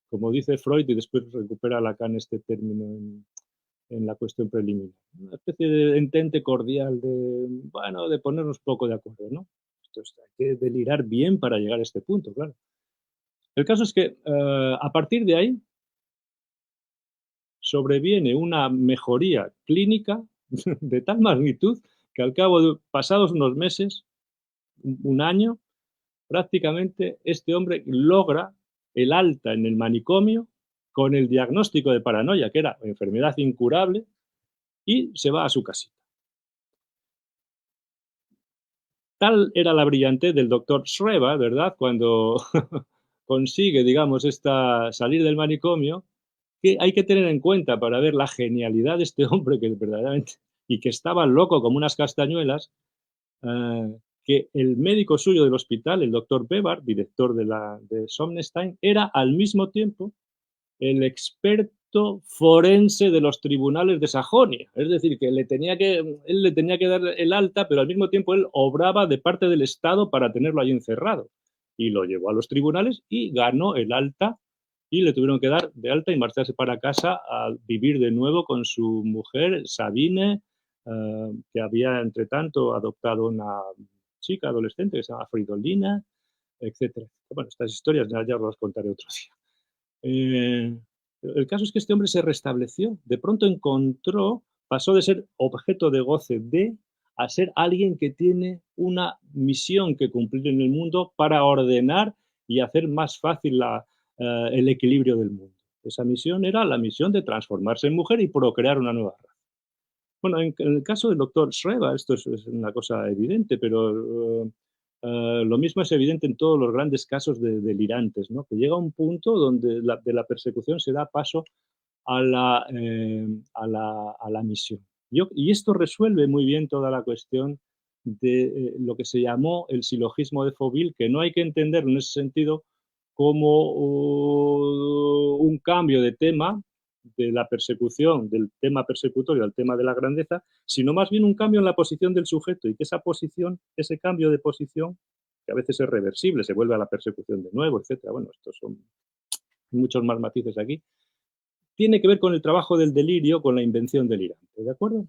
como dice Freud, y después recupera Lacan este término en la cuestión preliminar. Una especie de entente cordial de ponernos un poco de acuerdo, ¿no? Entonces hay que delirar bien para llegar a este punto, claro. El caso es que a partir de ahí sobreviene una mejoría clínica de tal magnitud que al cabo de pasados unos meses, un año, prácticamente este hombre logra el alta en el manicomio con el diagnóstico de paranoia, que era enfermedad incurable, y se va a su casita. Tal era la brillantez del doctor Sreva, ¿verdad? Cuando consigue, digamos, salir del manicomio, que hay que tener en cuenta para ver la genialidad de este hombre que verdaderamente y que estaba loco como unas castañuelas, que el médico suyo del hospital, el doctor Bebar, director de Somnestein, era al mismo tiempo el experto forense de los tribunales de Sajonia. Es decir, que él le tenía que dar el alta, pero al mismo tiempo él obraba de parte del Estado para tenerlo ahí encerrado. Y lo llevó a los tribunales y ganó el alta y le tuvieron que dar de alta y marcharse para casa a vivir de nuevo con su mujer, Sabine, que había entre tanto adoptado una chica adolescente que se llama Fridolina, etcétera. Bueno, estas historias ya os las contaré otro día. El caso es que este hombre se restableció. De pronto pasó de ser objeto de goce a ser alguien que tiene una misión que cumplir en el mundo para ordenar y hacer más fácil el equilibrio del mundo. Esa misión era la misión de transformarse en mujer y procrear una nueva raza. Bueno, en el caso del doctor Sreva, esto es una cosa evidente, pero lo mismo es evidente en todos los grandes casos de delirantes, ¿no? Que llega un punto donde de la persecución se da paso a la misión. Y esto resuelve muy bien toda la cuestión de lo que se llamó el silogismo de Foville, que no hay que entender en ese sentido como un cambio de tema de la persecución, del tema persecutorio al tema de la grandeza, sino más bien un cambio en la posición del sujeto y que esa posición, ese cambio de posición, que a veces es reversible, se vuelve a la persecución de nuevo, etcétera. Bueno, estos son muchos más matices aquí. Tiene que ver con el trabajo del delirio, con la invención delirante, ¿de acuerdo?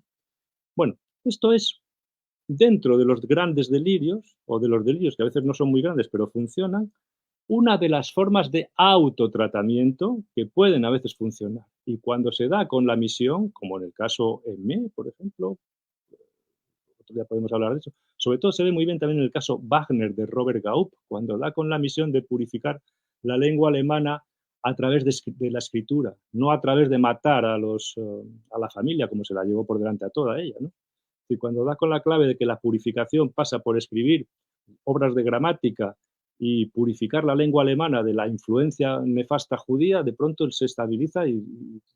Bueno, esto es dentro de los grandes delirios, o de los delirios que a veces no son muy grandes, pero funcionan, una de las formas de autotratamiento que pueden a veces funcionar. Y cuando se da con la misión, como en el caso M, por ejemplo, otro día podemos hablar de eso, sobre todo se ve muy bien también en el caso Wagner de Robert Gaup, cuando da con la misión de purificar la lengua alemana a través de la escritura, no a través de matar a la familia, como se la llevó por delante a toda ella, ¿no? Y cuando da con la clave de que la purificación pasa por escribir obras de gramática y purificar la lengua alemana de la influencia nefasta judía, de pronto él se estabiliza y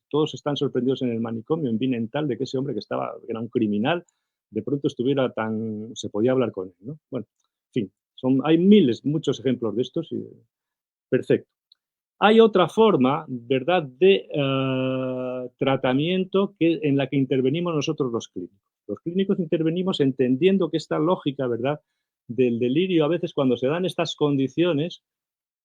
todos están sorprendidos en el manicomio, en Binenthal, de que ese hombre que era un criminal, de pronto se podía hablar con él, ¿no? Bueno, en fin, hay muchos ejemplos de estos y perfecto. Hay otra forma, ¿verdad?, de tratamiento en la que intervenimos nosotros los clínicos. Los clínicos intervenimos entendiendo que esta lógica, ¿verdad?, del delirio, a veces cuando se dan estas condiciones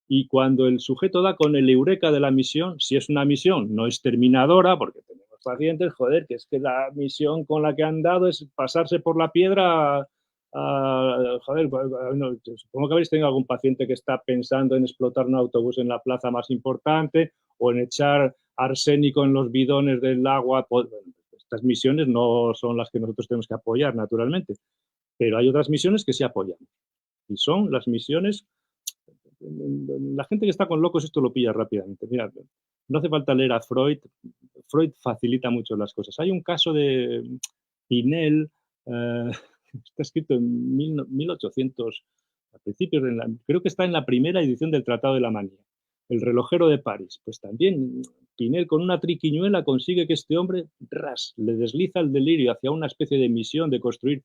y cuando el sujeto da con el eureka de la misión, si es una misión no exterminadora, porque tenemos pacientes, joder, que es que la misión con la que han dado es pasarse por la piedra. Joder, no, supongo que habéis tenido algún paciente que está pensando en explotar un autobús en la plaza más importante o en echar arsénico en los bidones del agua. Pues, bueno, estas misiones no son las que nosotros tenemos que apoyar, naturalmente, pero hay otras misiones que sí apoyamos. Y son las misiones. La gente que está con locos esto lo pilla rápidamente. Mira, no hace falta leer a Freud. Freud facilita mucho las cosas. Hay un caso de Pinel, está escrito en 1800, a principios creo que está en la primera edición del Tratado de la Manía, El relojero de París. Pues también Pinel con una triquiñuela consigue que este hombre le desliza el delirio hacia una especie de misión de construir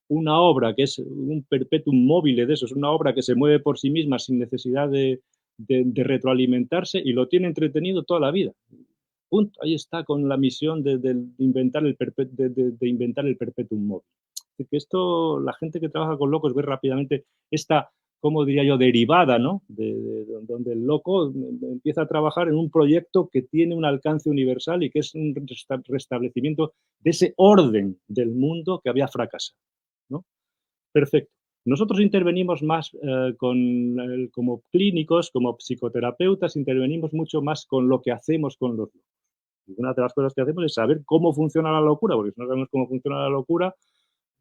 una obra que es un perpetuum mobile de eso, es una obra que se mueve por sí misma sin necesidad de retroalimentarse y lo tiene entretenido toda la vida. Punto. Ahí está con la misión de inventar el perpetuum mobile. Que esto, la gente que trabaja con locos ve rápidamente esta, como diría yo, derivada, ¿no? Donde el loco empieza a trabajar en un proyecto que tiene un alcance universal y que es un restablecimiento de ese orden del mundo que había fracasado, ¿no? Perfecto. Nosotros intervenimos más como clínicos, como psicoterapeutas, intervenimos mucho más con lo que hacemos con los locos. Y una de las cosas que hacemos es saber cómo funciona la locura, porque si no sabemos cómo funciona la locura,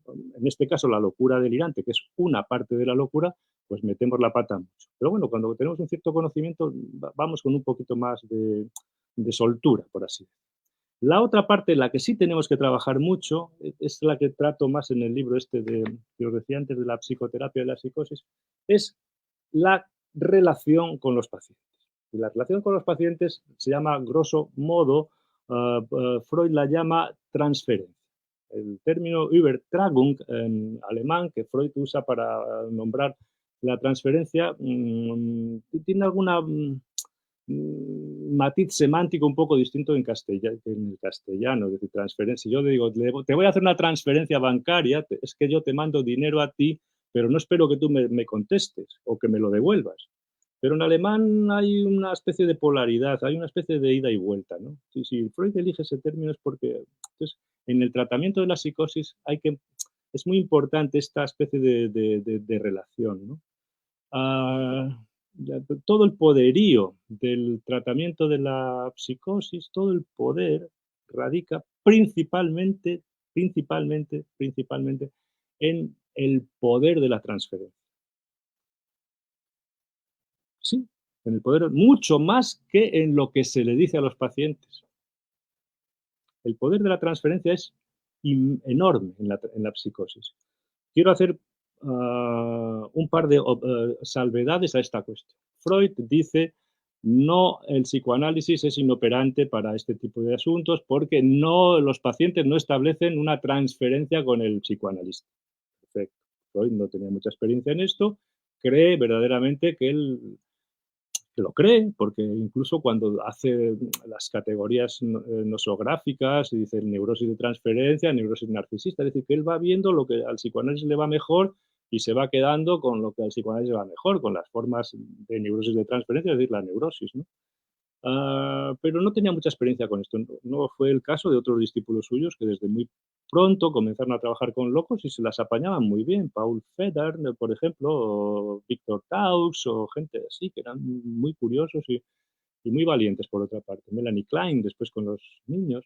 en este caso la locura delirante, que es una parte de la locura, pues metemos la pata mucho. Pero bueno, cuando tenemos un cierto conocimiento, vamos con un poquito más de soltura, por así decirlo. La otra parte, la que sí tenemos que trabajar mucho, es la que trato más en el libro este que os decía antes de la psicoterapia y la psicosis, es la relación con los pacientes. Y la relación con los pacientes se llama, grosso modo, Freud la llama transferencia. El término Übertragung en alemán, que Freud usa para nombrar la transferencia, tiene alguna matiz semántico un poco distinto en el castellano, es decir, transferencia. Si yo le digo, te voy a hacer una transferencia bancaria, es que yo te mando dinero a ti, pero no espero que tú me contestes o que me lo devuelvas. Pero en alemán hay una especie de polaridad, hay una especie de ida y vuelta, ¿no? Si Freud elige ese término es porque, entonces, en el tratamiento de la psicosis es muy importante esta especie de relación, ¿no? Ah, todo el poderío del tratamiento de la psicosis, todo el poder radica principalmente en el poder de la transferencia. Sí, en el poder, mucho más que en lo que se le dice a los pacientes. El poder de la transferencia es enorme en la psicosis. Quiero hacer un par de salvedades a esta cuestión. Freud dice, no, el psicoanálisis es inoperante para este tipo de asuntos porque los pacientes no establecen una transferencia con el psicoanalista. Perfecto. Freud no tenía mucha experiencia en esto, cree verdaderamente que él lo cree, porque incluso cuando hace las categorías nosográficas, dice neurosis de transferencia, neurosis narcisista, es decir, que él va viendo lo que al psicoanálisis le va mejor y se va quedando con lo que al psicoanálisis le va mejor, con las formas de neurosis de transferencia, es decir, la neurosis, ¿no? Pero no tenía mucha experiencia con esto. No fue el caso de otros discípulos suyos que desde muy pronto comenzaron a trabajar con locos y se las apañaban muy bien. Paul Federn, por ejemplo, o Victor Taux, o gente así, que eran muy curiosos y muy valientes, por otra parte. Melanie Klein, después con los niños,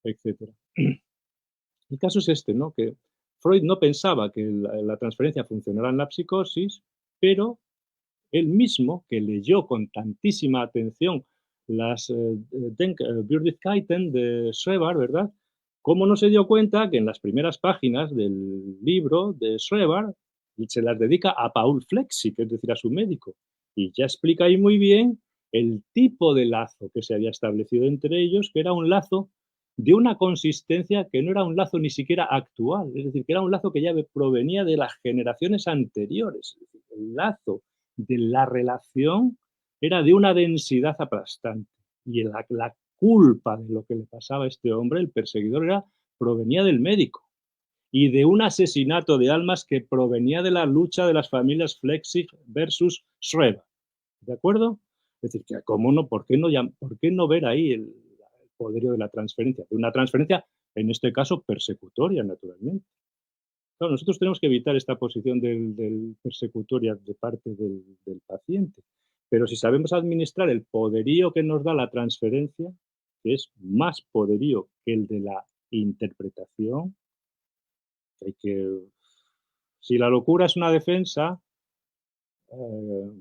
etcétera. El caso es este, ¿no? Que Freud no pensaba que la transferencia funcionara en la psicosis, pero él mismo, que leyó con tantísima atención las Bürdigkeiten de Schreber, ¿verdad? ¿Cómo no se dio cuenta que en las primeras páginas del libro de Schreber se las dedica a Paul Flexi, que es decir, a su médico? Y ya explica ahí muy bien el tipo de lazo que se había establecido entre ellos, que era un lazo de una consistencia que no era un lazo ni siquiera actual, es decir, que era un lazo que ya provenía de las generaciones anteriores. Es decir, el lazo de la relación era de una densidad aplastante. Y la culpa de lo que le pasaba a este hombre, el perseguidor, provenía del médico y de un asesinato de almas que provenía de la lucha de las familias Flexig versus Schreber. ¿De acuerdo? Es decir, que ¿cómo no? ¿Por qué no ver ahí el poderío de la transferencia? De una transferencia, en este caso, persecutoria, naturalmente. Claro, nosotros tenemos que evitar esta posición del persecutoria de parte del paciente. Pero si sabemos administrar el poderío que nos da la transferencia, que es más poderío que el de la interpretación, hay que, si la locura es una defensa, eh,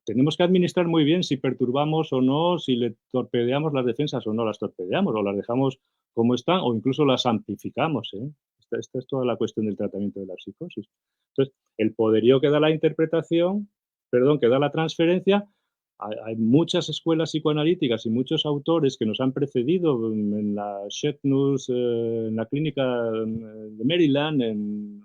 tenemos que administrar muy bien si perturbamos o no, si le torpedeamos las defensas o no las torpedeamos, o las dejamos como están, o incluso las amplificamos, ¿eh? Esta es toda la cuestión del tratamiento de la psicosis. Entonces, el poderío que da la interpretación, perdón, que da la transferencia, hay muchas escuelas psicoanalíticas y muchos autores que nos han precedido en la Shetnus, en la clínica de Maryland, en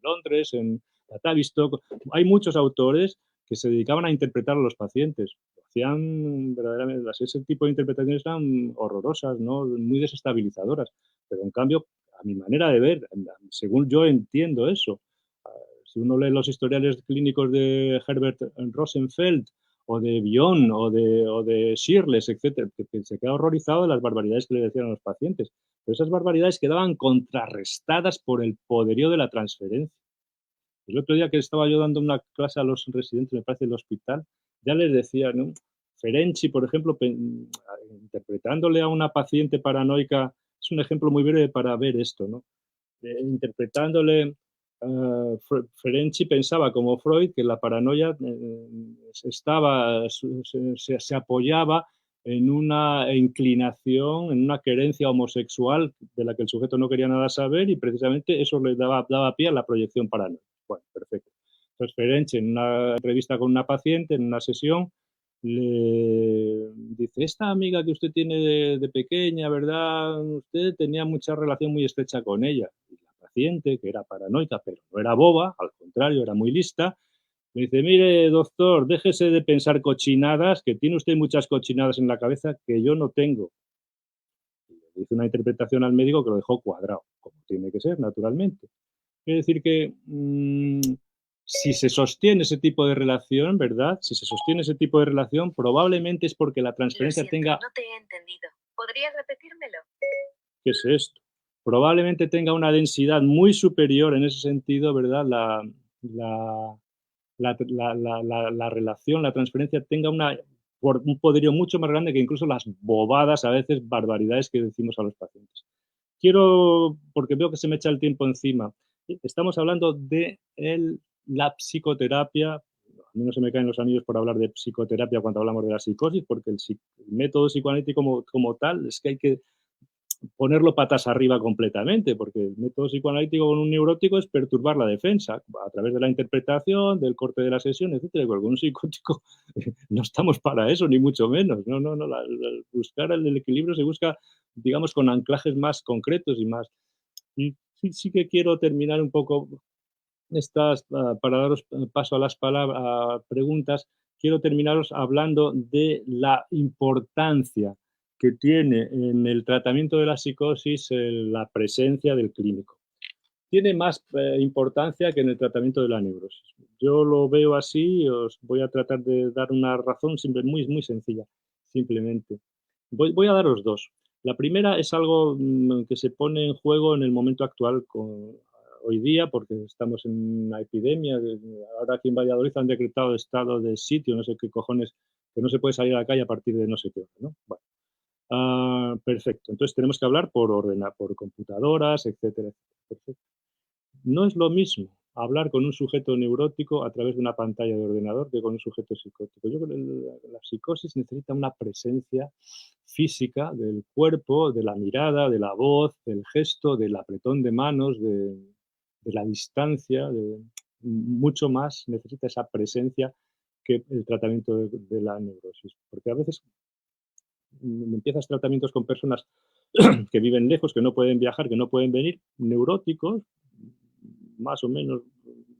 Londres, en la Tavistock. Hay muchos autores que se dedicaban a interpretar a los pacientes. Hacían verdaderamente, ese tipo de interpretaciones eran horrorosas, ¿no? Muy desestabilizadoras. Pero en cambio, a mi manera de ver, según yo entiendo eso, si uno lee los historiales clínicos de Herbert Rosenfeld o de Bion o de Shirles, etcétera, que se queda horrorizado de las barbaridades que le decían a los pacientes. Pero esas barbaridades quedaban contrarrestadas por el poderío de la transferencia. El otro día que estaba yo dando una clase a los residentes, me parece, del hospital, ya les decía, ¿no? Ferenczi, por ejemplo, interpretándole a una paciente paranoica, es un ejemplo muy breve para ver esto, ¿no? Interpretándole, Ferenczi pensaba como Freud que la paranoia se apoyaba en una inclinación, en una querencia homosexual de la que el sujeto no quería nada saber y precisamente eso le daba pie a la proyección paranoica. Bueno, perfecto. Entonces, Ferenczi, en una entrevista con una paciente, en una sesión, le dice, esta amiga que usted tiene de pequeña, ¿verdad? Usted tenía mucha relación muy estrecha con ella. Y la paciente, que era paranoica, pero no era boba, al contrario, era muy lista, me dice, mire, doctor, déjese de pensar cochinadas, que tiene usted muchas cochinadas en la cabeza que yo no tengo. Y le hice una interpretación al médico que lo dejó cuadrado, como tiene que ser, naturalmente. Es decir que si se sostiene ese tipo de relación, ¿verdad? Si se sostiene ese tipo de relación, probablemente es porque la Lo transferencia siento, tenga, no te he entendido. ¿Podrías repetírmelo? ¿qué es esto? Probablemente tenga una densidad muy superior en ese sentido, ¿verdad? La, la relación, la transferencia tenga un poderío mucho más grande que incluso las bobadas, a veces barbaridades que decimos a los pacientes. Quiero, porque veo que se me echa el tiempo encima, estamos hablando de la psicoterapia. A mí no se me caen los anillos por hablar de psicoterapia cuando hablamos de la psicosis, porque el método psicoanalítico como tal es que hay que ponerlo patas arriba completamente, porque el método psicoanalítico con un neurótico es perturbar la defensa a través de la interpretación, del corte de la sesión, etcétera. Con un psicótico no estamos para eso, ni mucho menos. No, no, no. Buscar el equilibrio se busca, digamos, con anclajes más concretos y más. Y sí que quiero terminar un poco para daros paso a las preguntas, quiero terminaros hablando de la importancia que tiene en el tratamiento de la psicosis la presencia del clínico. Tiene más importancia que en el tratamiento de la neurosis. Yo lo veo así y os voy a tratar de dar una razón muy, muy sencilla, simplemente. Voy a daros dos. La primera es algo que se pone en juego en el momento actual hoy día, porque estamos en una epidemia. Ahora aquí en Valladolid han decretado estado de sitio, no sé qué cojones, que no se puede salir a la calle a partir de no sé qué hora, ¿no? Bueno, perfecto. Entonces tenemos que hablar por computadoras, etcétera, etcétera. Perfecto. No es lo mismo hablar con un sujeto neurótico a través de una pantalla de ordenador que con un sujeto psicótico. Yo creo que la psicosis necesita una presencia física del cuerpo, de la mirada, de la voz, del gesto, del apretón de manos, de la distancia, mucho más necesita esa presencia que el tratamiento de la neurosis. Porque a veces empiezas tratamientos con personas que viven lejos, que no pueden viajar, que no pueden venir, neuróticos, más o menos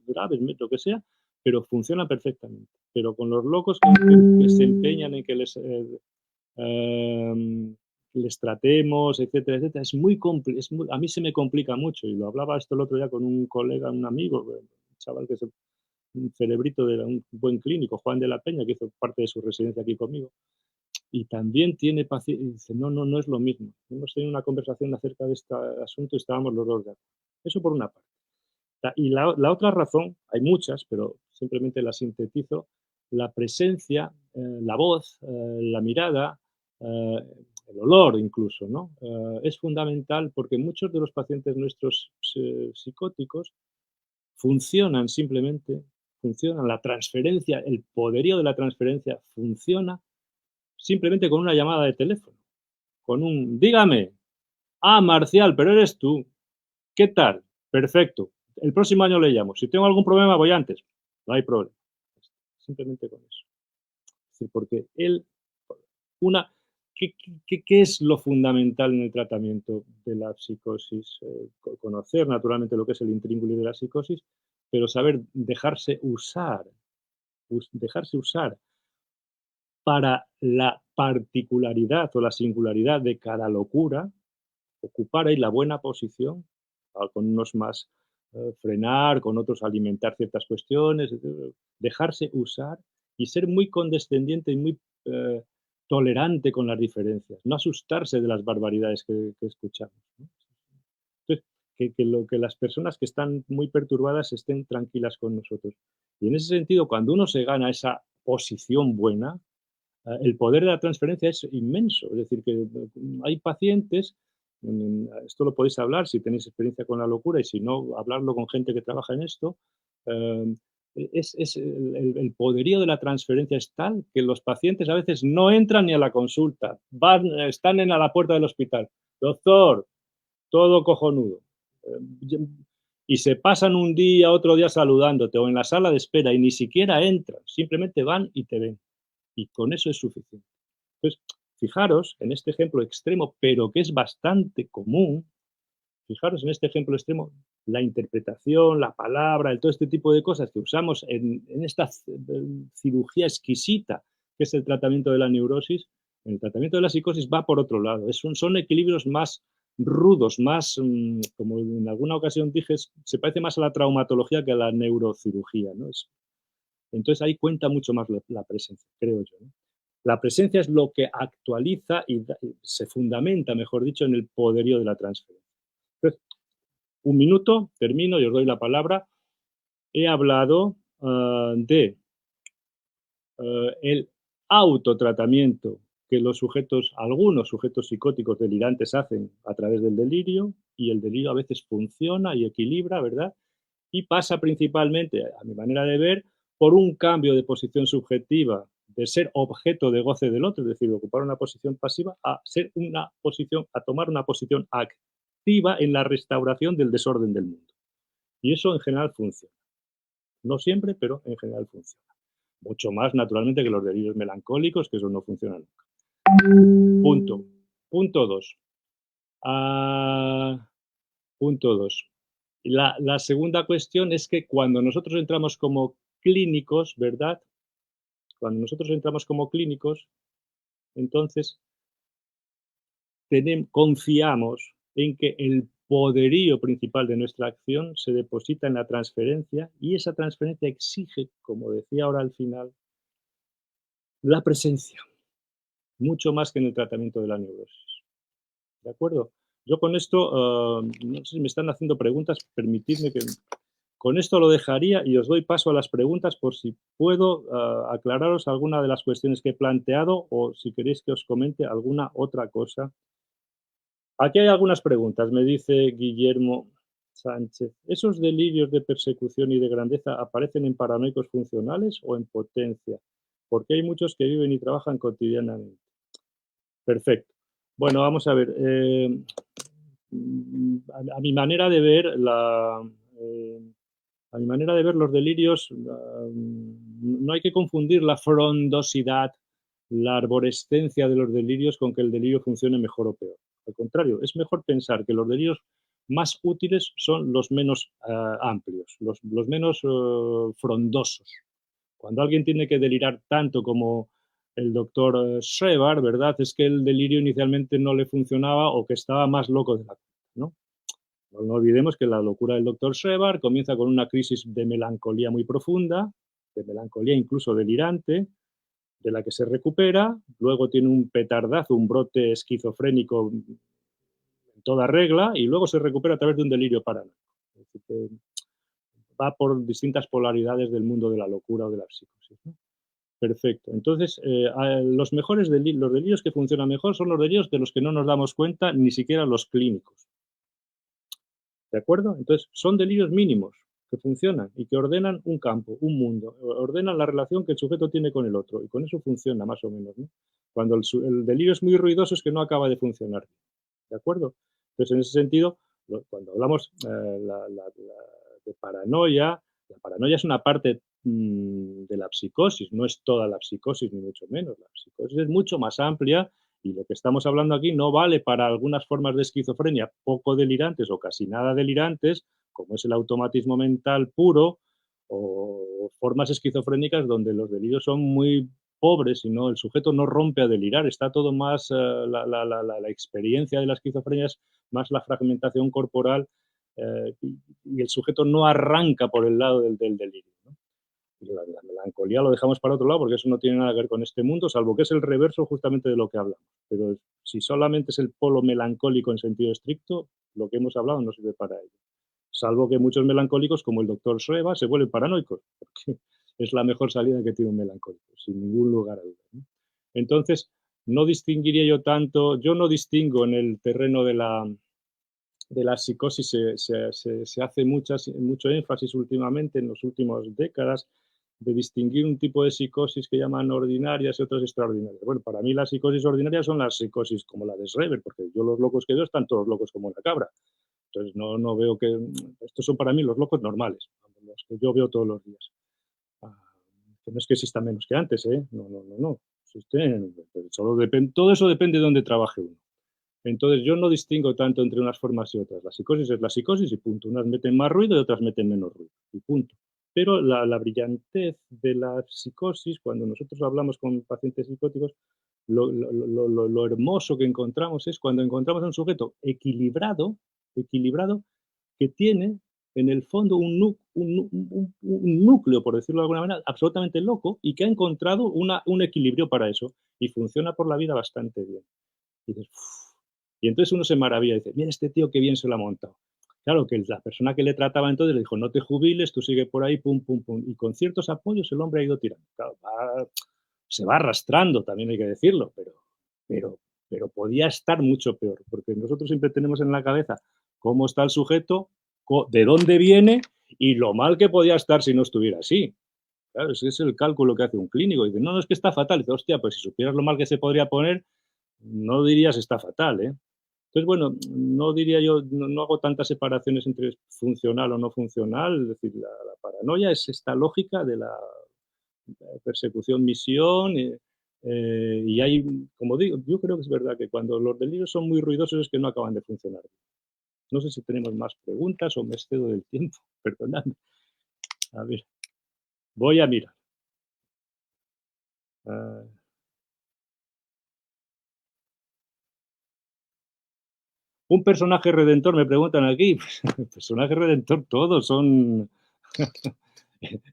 graves, lo que sea, pero funcionan perfectamente. Pero con los locos que se empeñan en que les tratemos, etcétera, etcétera, a mí se me complica mucho, y lo hablaba esto el otro día con un colega, un amigo, un chaval que es un cerebrito de un buen clínico, Juan de la Peña, que hizo parte de su residencia aquí conmigo, y también tiene paciencia, y dice, no, no, no es lo mismo. Hemos tenido una conversación acerca de este asunto y estábamos los dos de acuerdo. Eso por una parte. Y la otra razón, hay muchas, pero simplemente la sintetizo, la presencia, la voz, la mirada, eh, el olor incluso, ¿no? Es fundamental porque muchos de los pacientes nuestros psicóticos funcionan simplemente, funcionan, la transferencia, el poderío de la transferencia funciona simplemente con una llamada de teléfono, con un dígame, Marcial, pero eres tú, ¿qué tal? Perfecto, el próximo año le llamo, si tengo algún problema voy antes, no hay problema, simplemente con eso. Sí, porque una, ¿qué es lo fundamental en el tratamiento de la psicosis? Conocer naturalmente lo que es el intríngulis de la psicosis, pero saber dejarse usar para la particularidad o la singularidad de cada locura, ocupar ahí la buena posición, con unos más frenar, con otros alimentar ciertas cuestiones, dejarse usar y ser muy condescendiente y muy eh, tolerante con las diferencias, no asustarse de las barbaridades que escuchamos, ¿no? Entonces, que las personas que están muy perturbadas estén tranquilas con nosotros. Y en ese sentido, cuando uno se gana esa posición buena, el poder de la transferencia es inmenso. Es decir, que hay pacientes, esto lo podéis hablar si tenéis experiencia con la locura y si no, hablarlo con gente que trabaja en esto. Es el poderío de la transferencia es tal que los pacientes a veces no entran ni a la consulta, están a la puerta del hospital. Doctor, todo cojonudo. Eh, y se pasan un día, otro día saludándote o en la sala de espera y ni siquiera entran, simplemente van y te ven. Y con eso es suficiente. Entonces, fijaros en este ejemplo extremo, pero que es bastante común, fijaros en este ejemplo extremo, la interpretación, la palabra, todo este tipo de cosas que usamos en esta cirugía exquisita que es el tratamiento de la neurosis, en el tratamiento de la psicosis va por otro lado. Son equilibrios más rudos, más, como en alguna ocasión dije, se parece más a la traumatología que a la neurocirugía, ¿no? Entonces ahí cuenta mucho más la presencia, creo yo, ¿no? La presencia es lo que actualiza y se fundamenta, mejor dicho, en el poderío de la transferencia. Entonces, un minuto, termino y os doy la palabra. He hablado de el autotratamiento que algunos sujetos psicóticos delirantes hacen a través del delirio, y el delirio a veces funciona y equilibra, ¿verdad? Y pasa principalmente, a mi manera de ver, por un cambio de posición subjetiva de ser objeto de goce del otro, es decir, de ocupar una posición pasiva, a tomar una posición activa en la restauración del desorden del mundo. Y eso en general funciona. No siempre, pero en general funciona. Mucho más, naturalmente, que los delirios melancólicos, que eso no funciona nunca. Punto. Punto 2. Punto 2. La segunda cuestión es que cuando nosotros entramos como clínicos, ¿verdad? Cuando nosotros entramos como clínicos, entonces confiamos en que el poderío principal de nuestra acción se deposita en la transferencia, y esa transferencia exige, como decía ahora al final, la presencia, mucho más que en el tratamiento de la neurosis. ¿De acuerdo? Yo con esto, no sé si me están haciendo preguntas, permitidme que con esto lo dejaría y os doy paso a las preguntas por si puedo aclararos alguna de las cuestiones que he planteado o si queréis que os comente alguna otra cosa. Aquí hay algunas preguntas, me dice Guillermo Sánchez. ¿Esos delirios de persecución y de grandeza aparecen en paranoicos funcionales o en potencia? Porque hay muchos que viven y trabajan cotidianamente. Perfecto. Bueno, vamos a ver. A mi manera de ver, a mi manera de ver los delirios, no hay que confundir la frondosidad, la arborescencia de los delirios con que el delirio funcione mejor o peor. Al contrario, es mejor pensar que los delirios más útiles son los menos amplios, los menos frondosos. Cuando alguien tiene que delirar tanto como el doctor Schreber, ¿verdad? Es que el delirio inicialmente no le funcionaba o que estaba más loco de la cuenta, ¿no? No olvidemos que la locura del doctor Schreber comienza con una crisis de melancolía muy profunda, de melancolía incluso delirante, de la que se recupera, luego tiene un petardazo, un brote esquizofrénico en toda regla, y luego se recupera a través de un delirio paranoico. Es decir, que va por distintas polaridades del mundo de la locura o de la psicosis, ¿no? Perfecto. Entonces, los mejores los delirios que funcionan mejor son los delirios de los que no nos damos cuenta ni siquiera los clínicos. ¿De acuerdo? Entonces, son delirios mínimos que funcionan y que ordenan un campo, un mundo, ordenan la relación que el sujeto tiene con el otro, y con eso funciona más o menos, ¿no? Cuando el delirio es muy ruidoso es que no acaba de funcionar. ¿De acuerdo? Entonces, en ese sentido, cuando hablamos de paranoia, la paranoia es una parte de la psicosis, no es toda la psicosis, ni mucho menos. La psicosis es mucho más amplia, y lo que estamos hablando aquí no vale para algunas formas de esquizofrenia poco delirantes o casi nada delirantes, como es el automatismo mental puro, o formas esquizofrénicas donde los delirios son muy pobres y no, el sujeto no rompe a delirar, está todo más, la experiencia de la esquizofrenia es más la fragmentación corporal, y el sujeto no arranca por el lado del delirio, ¿no? Y la melancolía lo dejamos para otro lado porque eso no tiene nada que ver con este mundo, salvo que es el reverso justamente de lo que hablamos. Pero si solamente es el polo melancólico en sentido estricto, lo que hemos hablado no sirve para ello. Salvo que muchos melancólicos, como el doctor Schreber, se vuelven paranoicos, porque es la mejor salida que tiene un melancólico, sin ningún lugar a dudas, ¿no? Entonces, no distinguiría yo tanto, yo no distingo en el terreno de de la psicosis se hace mucho énfasis últimamente, en las últimas décadas, de distinguir un tipo de psicosis que llaman ordinarias y otras extraordinarias. Bueno, para mí las psicosis ordinarias son las psicosis como la de Schreber, porque yo los locos que veo están todos locos como una cabra. Entonces no veo que... Estos son para mí los locos normales, los que yo veo todos los días. Ah, que no es que existan menos que antes, ¿eh? No. Existen, solo todo eso depende de dónde trabaje uno. Entonces, yo no distingo tanto entre unas formas y otras. La psicosis es la psicosis y punto. Unas meten más ruido y otras meten menos ruido y punto. Pero la brillantez de la psicosis, cuando nosotros hablamos con pacientes psicóticos, lo hermoso que encontramos es cuando encontramos a un sujeto equilibrado, que tiene en el fondo un núcleo, por decirlo de alguna manera, absolutamente loco y que ha encontrado un equilibrio para eso y funciona por la vida bastante bien. Y dices, "Uf". Y entonces uno se maravilla y dice, mira este tío qué bien se lo ha montado. Claro que la persona que le trataba entonces le dijo, no te jubiles, tú sigue por ahí, pum, pum, pum. Y con ciertos apoyos el hombre ha ido tirando. Claro, se va arrastrando, también hay que decirlo, pero, pero podía estar mucho peor, porque nosotros siempre tenemos en la cabeza cómo está el sujeto, de dónde viene y lo mal que podía estar si no estuviera así. Claro, ese es el cálculo que hace un clínico. Dice, no, es que está fatal. Dice, hostia, pues si supieras lo mal que se podría poner, no dirías está fatal, ¿eh? Entonces, bueno, no diría yo, no hago tantas separaciones entre funcional o no funcional, es decir, la paranoia es esta lógica de la persecución-misión, y hay, como digo, yo creo que es verdad que cuando los delirios son muy ruidosos es que no acaban de funcionar. No sé si tenemos más preguntas o me excedo del tiempo, perdonadme. A ver, voy a mirar. Ah, un personaje redentor, me preguntan aquí. Pues, personaje redentor, todos son.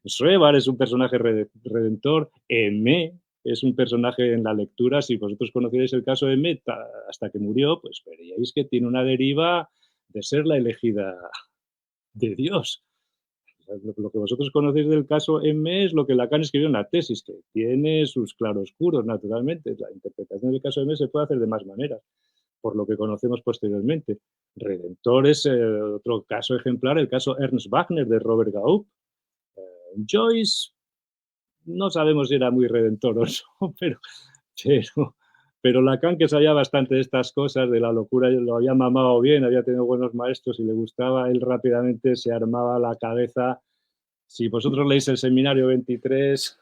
Srebar es un personaje redentor. Eme es un personaje en la lectura. Si vosotros conocierais el caso de Eme, hasta que murió, pues veríais que tiene una deriva de ser la elegida de Dios. Lo que vosotros conocéis del caso Eme es lo que Lacan escribió en la tesis, que tiene sus claroscuros, naturalmente. La interpretación del caso Eme se puede hacer de más maneras, por lo que conocemos posteriormente. Redentor es otro caso ejemplar, el caso Ernst Wagner de Robert Gaup. Joyce, no sabemos si era muy redentor o no, pero, pero Lacan, que sabía bastante de estas cosas, de la locura, lo había mamado bien, había tenido buenos maestros y le gustaba, él rápidamente se armaba la cabeza. Si vosotros leéis el Seminario 23,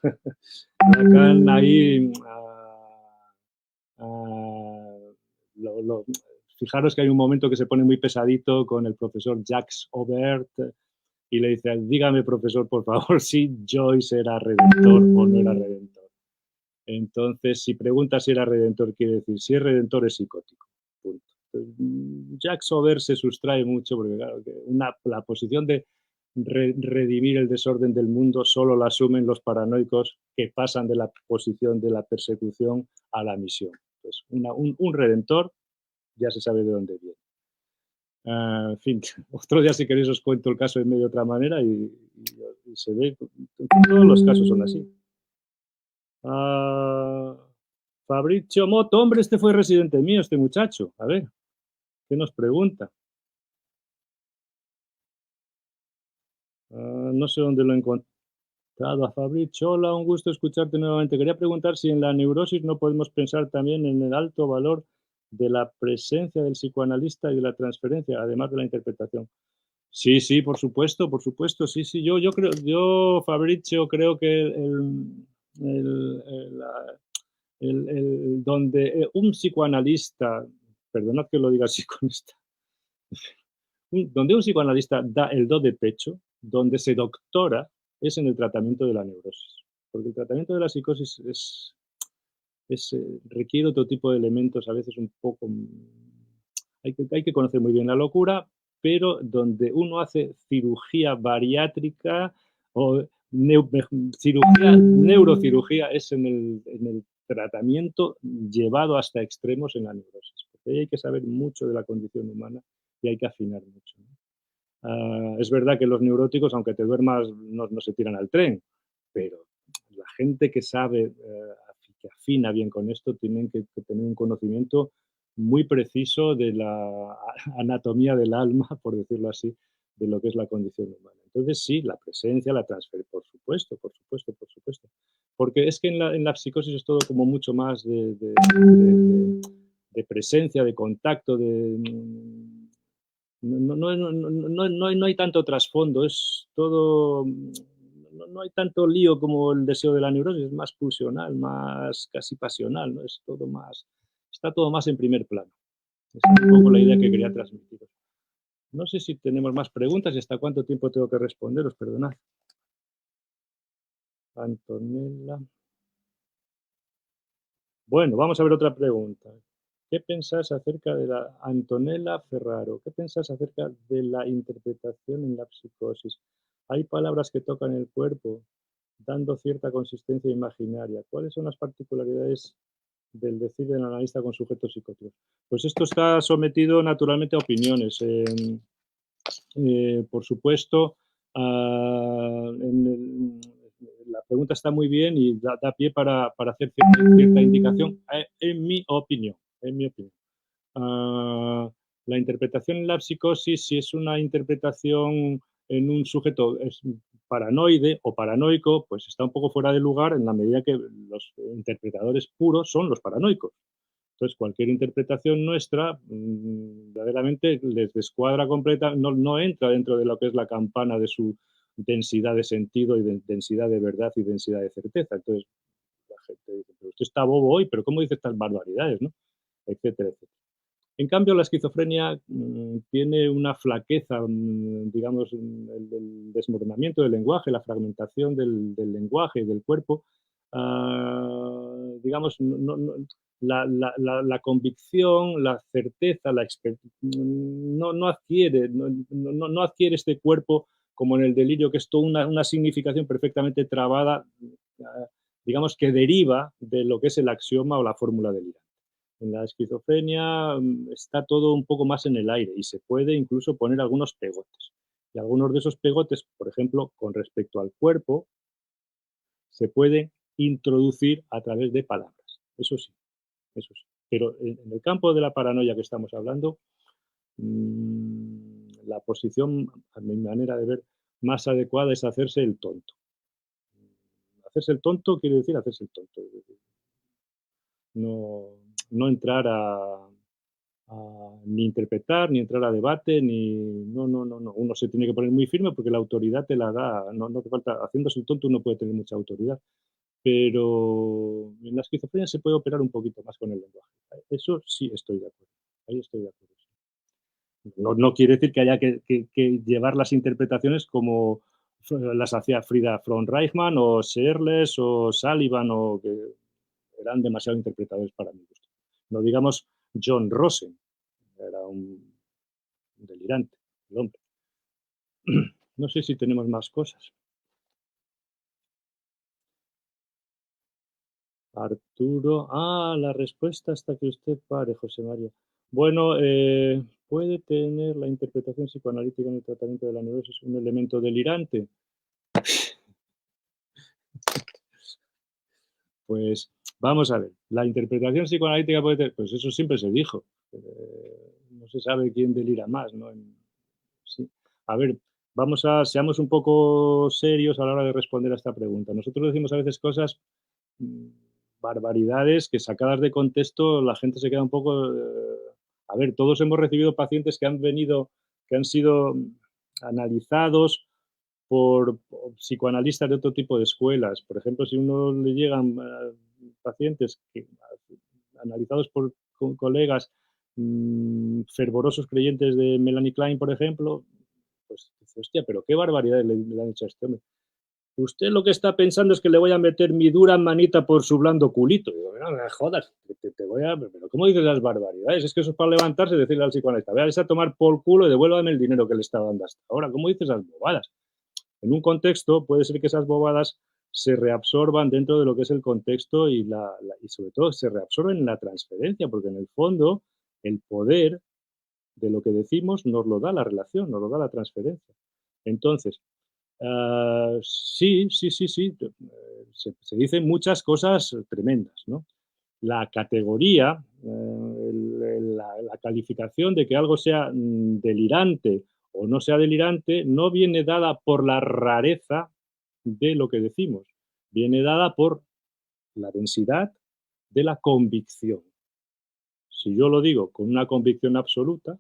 Lacan ahí, fijaros que hay un momento que se pone muy pesadito con el profesor Jacques Aubert y le dice, dígame profesor, por favor, si Joyce era redentor o no era redentor. Entonces, si pregunta si era redentor, quiere decir, si es redentor es psicótico. Punto. Jacques Aubert se sustrae mucho porque claro, la posición de redimir el desorden del mundo solo la asumen los paranoicos que pasan de la posición de la persecución a la misión. Pues un redentor ya se sabe de dónde viene. En fin, otro día si queréis os cuento el caso de medio de otra manera y se ve, todos los casos son así. Fabrizio Moto, hombre, este fue residente mío, este muchacho. A ver, ¿qué nos pregunta? No sé dónde lo he encontrado a Fabrizio. Hola, un gusto escucharte nuevamente. Quería preguntar si en la neurosis no podemos pensar también en el alto valor de la presencia del psicoanalista y de la transferencia, además de la interpretación. Sí, sí, por supuesto, sí, sí. Yo creo, Fabrizio, creo que el- el- la- donde un psicoanalista, perdonad que lo diga así con esta, donde un psicoanalista da el do de pecho, donde se doctora, es en el tratamiento de la neurosis. Porque el tratamiento de la psicosis requiere otro tipo de elementos, a veces un poco. Hay que conocer muy bien la locura, pero donde uno hace cirugía bariátrica o neurocirugía es en el tratamiento llevado hasta extremos en la neurosis. Porque ahí hay que saber mucho de la condición humana y hay que afinar mucho, ¿no? Es verdad que los neuróticos, aunque te duermas, no se tiran al tren, pero la gente que sabe, que afina bien con esto, tienen que tener un conocimiento muy preciso de la anatomía del alma, por decirlo así, de lo que es la condición humana. Entonces, sí, la presencia, la transferencia, por supuesto, por supuesto, por supuesto. Porque es que en la psicosis es todo como mucho más de presencia, de contacto, no hay tanto trasfondo, es todo, no hay tanto lío como el deseo de la neurosis, es más pulsional, más casi pasional, ¿no? Es todo más, está todo más en primer plano. Esa es un poco la idea que quería transmitiros. No sé si tenemos más preguntas y hasta cuánto tiempo tengo que responderos, perdonad. Antonella. Bueno, vamos a ver otra pregunta. ¿Qué pensás acerca de la Antonella Ferraro? ¿Qué pensás acerca de la interpretación en la psicosis? Hay palabras que tocan el cuerpo, dando cierta consistencia imaginaria. ¿Cuáles son las particularidades del decir del analista con sujetos psicóticos? Pues esto está sometido naturalmente a opiniones. Por supuesto, la pregunta está muy bien y da pie para hacer cierta indicación, en mi opinión. En mi opinión. La interpretación en la psicosis, si es una interpretación en un sujeto paranoide o paranoico, pues está un poco fuera de lugar en la medida que los interpretadores puros son los paranoicos. Entonces, cualquier interpretación nuestra verdaderamente les descuadra completa, no entra dentro de lo que es la campana de su densidad de sentido y de densidad de verdad y densidad de certeza. Entonces, la gente dice, pero usted está bobo hoy, pero ¿cómo dice estas barbaridades? ¿No? Etcétera, etcétera. En cambio, la esquizofrenia tiene una flaqueza, digamos, el desmoronamiento del lenguaje, la fragmentación del lenguaje y del cuerpo, digamos, la convicción, la certeza, la no adquiere, no adquiere este cuerpo como en el delirio, que es toda una significación perfectamente trabada, digamos, que deriva de lo que es el axioma o la fórmula delirante. En la esquizofrenia está todo un poco más en el aire y se puede incluso poner algunos pegotes. Y algunos de esos pegotes, por ejemplo, con respecto al cuerpo, se pueden introducir a través de palabras. Eso sí, eso sí. Pero en el campo de la paranoia que estamos hablando, la posición, a mi manera de ver, más adecuada es hacerse el tonto. Hacerse el tonto quiere decir hacerse el tonto. No entrar ni interpretar, ni entrar a debate, no. Uno se tiene que poner muy firme porque la autoridad te la da, no te falta, haciéndose el tonto uno puede tener mucha autoridad, pero en la esquizofrenia se puede operar un poquito más con el lenguaje. Eso sí estoy de acuerdo, ahí estoy de acuerdo. No quiere decir que haya que llevar las interpretaciones como las hacía Frida von Reichmann o Searles o Sullivan, o que eran demasiado interpretadores para mi gusto. No digamos John Rosen, era un delirante, el hombre. No sé si tenemos más cosas. Arturo, la respuesta hasta que usted pare, José María. Bueno, ¿puede tener la interpretación psicoanalítica en el tratamiento de la neurosis un elemento delirante? Pues vamos a ver, la interpretación psicoanalítica puede tener, pues eso siempre se dijo. No se sabe quién delira más, ¿no? Sí. A ver, seamos un poco serios a la hora de responder a esta pregunta. Nosotros decimos a veces cosas, barbaridades, que sacadas de contexto la gente se queda un poco... a ver, todos hemos recibido pacientes que han venido, que han sido analizados por psicoanalistas de otro tipo de escuelas. Por ejemplo, si uno le llegan pacientes analizados por colegas fervorosos creyentes de Melanie Klein, por ejemplo, pues dice, hostia, pero qué barbaridad le han hecho a este hombre. Usted lo que está pensando es que le voy a meter mi dura manita por su blando culito. Digo, no me jodas, te voy a... Pero ¿cómo dices las barbaridades? Es que eso es para levantarse y decirle al psicoanalista, véase a tomar por culo y devuélvame el dinero que le está dando hasta ahora. ¿Cómo dices esas bobadas? En un contexto puede ser que esas bobadas se reabsorban dentro de lo que es el contexto y sobre todo se reabsorben en la transferencia, porque en el fondo el poder de lo que decimos nos lo da la relación, nos lo da la transferencia. Entonces, sí, se dicen muchas cosas tremendas, ¿no? La categoría, la calificación de que algo sea delirante o no sea delirante no viene dada por la rareza de lo que decimos, viene dada por la densidad de la convicción. Si yo lo digo con una convicción absoluta,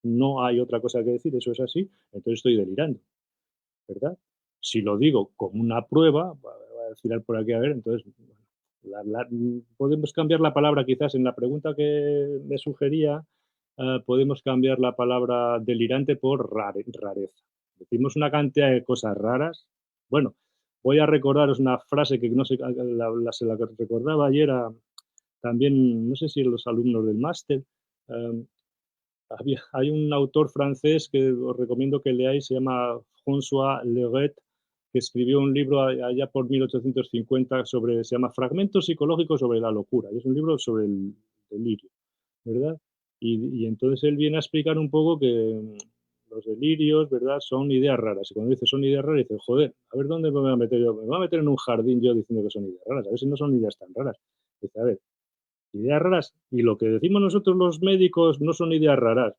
no hay otra cosa que decir, eso es así, entonces estoy delirando, ¿verdad? Si lo digo como una prueba, voy a decir por aquí a ver, entonces podemos cambiar la palabra quizás en la pregunta que me sugería, podemos cambiar la palabra delirante por rareza. Decimos una cantidad de cosas raras. Bueno, voy a recordaros una frase que no sé, se la recordaba ayer también, no sé si los alumnos del máster. Hay un autor francés que os recomiendo que leáis, se llama François Leguet, que escribió un libro allá por 1850 se llama Fragmentos psicológicos sobre la locura, y es un libro sobre el delirio, ¿verdad? Y entonces él viene a explicar un poco que los delirios, ¿verdad?, son ideas raras. Y cuando dice son ideas raras, dice, joder, a ver dónde me voy a meter yo. Me voy a meter en un jardín yo diciendo que son ideas raras. A ver si no son ideas tan raras. Dice, a ver, ideas raras. Y lo que decimos nosotros los médicos no son ideas raras.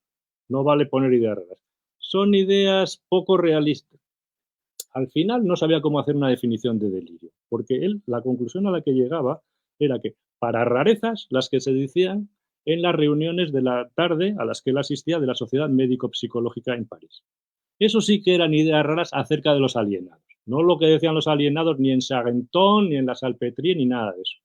No vale poner ideas raras. Son ideas poco realistas. Al final no sabía cómo hacer una definición de delirio, porque él, la conclusión a la que llegaba era que para rarezas, las que se decían en las reuniones de la tarde a las que él asistía de la Sociedad Médico-Psicológica en París. Eso sí que eran ideas raras acerca de los alienados. No lo que decían los alienados ni en Sagenton, ni en la Salpêtrière, ni nada de eso.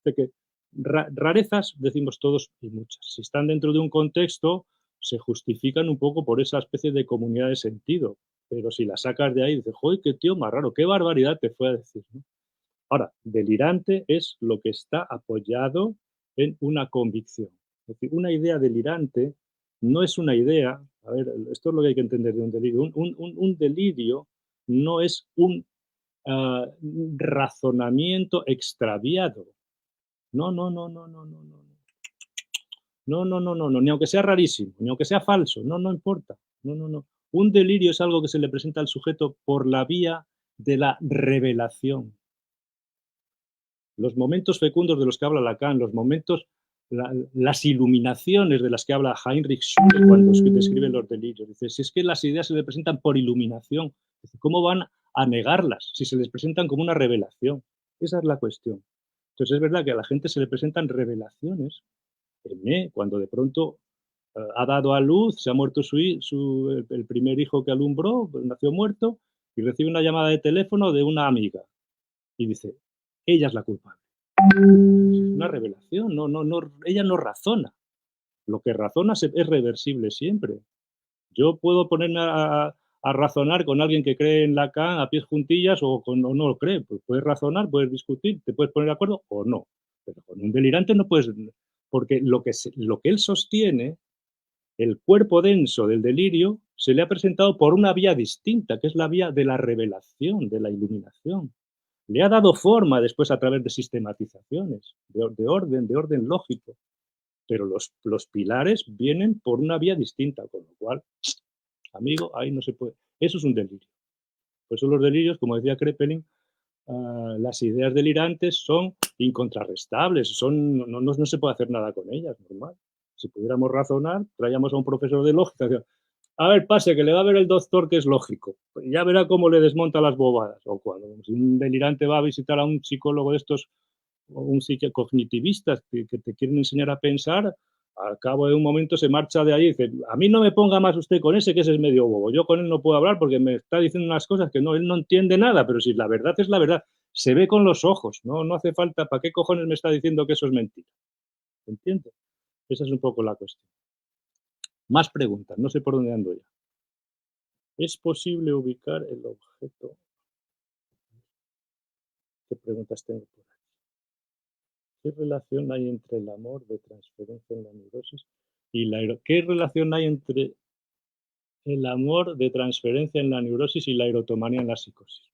De que rarezas, decimos todos y muchas, si están dentro de un contexto, se justifican un poco por esa especie de comunidad de sentido. Pero si la sacas de ahí, dices, joder, qué tío más raro, qué barbaridad te fue a decir, ¿no? Ahora, delirante es lo que está apoyado en una convicción. Es decir, una idea delirante no es una idea, a ver, esto es lo que hay que entender de un delirio. Un delirio no es un razonamiento extraviado. No, no, no, no, no, no, no. No, no, no, no, no, ni aunque sea rarísimo, ni aunque sea falso, no, no importa. No, no, no. Un delirio es algo que se le presenta al sujeto por la vía de la revelación. Los momentos fecundos de los que habla Lacan, los momentos, las iluminaciones de las que habla Heinrich Schütte cuando describe los delirios. Dice, si es que las ideas se le presentan por iluminación, ¿cómo van a negarlas si se les presentan como una revelación? Esa es la cuestión. Entonces es verdad que a la gente se le presentan revelaciones, cuando de pronto ha dado a luz, se ha muerto el primer hijo que alumbró, pues nació muerto, y recibe una llamada de teléfono de una amiga. Y dice, ella es la culpable. Es una revelación, ella no razona. Lo que razona es reversible siempre. Yo puedo ponerme a razonar con alguien que cree en Lacan a pies juntillas o no lo cree. Pues puedes razonar, puedes discutir, te puedes poner de acuerdo o no. Pero con un delirante no puedes, porque lo que él sostiene, el cuerpo denso del delirio, se le ha presentado por una vía distinta, que es la vía de la revelación, de la iluminación. Le ha dado forma después a través de sistematizaciones, de orden lógico. Pero los pilares vienen por una vía distinta, con lo cual, amigo, ahí no se puede. Eso es un delirio. Por eso los delirios, como decía Kraepelin, las ideas delirantes son incontrarrestables, no se puede hacer nada con ellas, normal. Si pudiéramos razonar, traíamos a un profesor de lógica. A ver, pase, que le va a ver el doctor que es lógico. Ya verá cómo le desmonta las bobadas. O cuando si un delirante va a visitar a un psicólogo de estos, o un psiquiatra cognitivista que te quieren enseñar a pensar, al cabo de un momento se marcha de ahí y dice, a mí no me ponga más usted con ese, que ese es medio bobo. Yo con él no puedo hablar porque me está diciendo unas cosas que él no entiende nada, pero si la verdad es la verdad, se ve con los ojos, no hace falta, ¿para qué cojones me está diciendo que eso es mentira? ¿Entiendes? Esa es un poco la cuestión. Más preguntas, no sé por dónde ando ya. ¿Es posible ubicar el objeto? ¿Qué preguntas tengo por aquí? ¿Qué relación hay entre el amor de transferencia en la neurosis y ¿Qué relación hay entre el amor de transferencia en la neurosis y la erotomanía en la psicosis?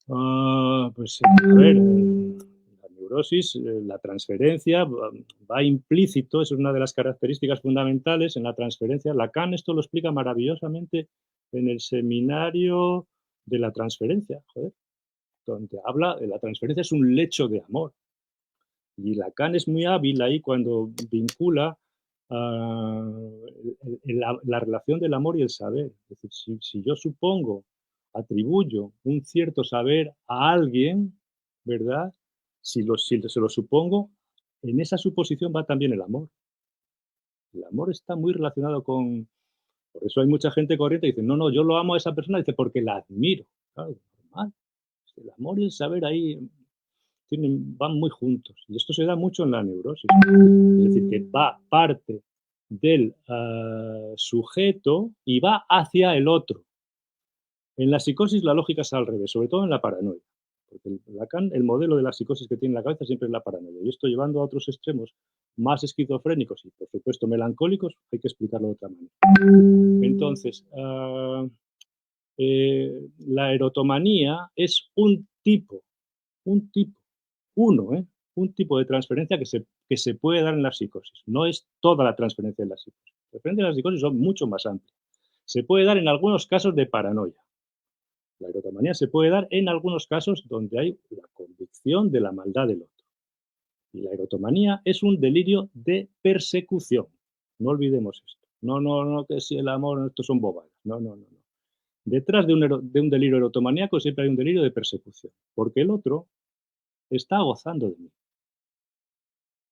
Pues a ver, la neurosis, la transferencia va implícito, es una de las características fundamentales en la transferencia. Lacan esto lo explica maravillosamente en el seminario de la transferencia, joder, donde habla de la transferencia es un lecho de amor. Y Lacan es muy hábil ahí cuando vincula la relación del amor y el saber. Es decir, si yo supongo, atribuyo un cierto saber a alguien, ¿verdad? Si se lo supongo, en esa suposición va también el amor. El amor está muy relacionado con... Por eso hay mucha gente corriente que dice, no, no, yo lo amo a esa persona, dice, porque la admiro. Claro, normal. El amor y el saber ahí van muy juntos. Y esto se da mucho en la neurosis. Es decir, que va parte del sujeto y va hacia el otro. En la psicosis la lógica es al revés, sobre todo en la paranoia. Porque Lacan, el modelo de la psicosis que tiene en la cabeza siempre es la paranoia. Y esto llevando a otros extremos más esquizofrénicos y, por supuesto, melancólicos, hay que explicarlo de otra manera. Entonces, la erotomanía es un tipo, un tipo de transferencia que se puede dar en la psicosis. No es toda la transferencia de la psicosis. Las transferencias de la psicosis son mucho más amplias. Se puede dar en algunos casos de paranoia. La erotomanía se puede dar en algunos casos donde hay la convicción de la maldad del otro. Y la erotomanía es un delirio de persecución. No olvidemos esto. No, no, no, que si el amor, esto son bobadas. No, no, no, no. Detrás de un delirio erotomaníaco siempre hay un delirio de persecución, porque el otro está gozando de mí.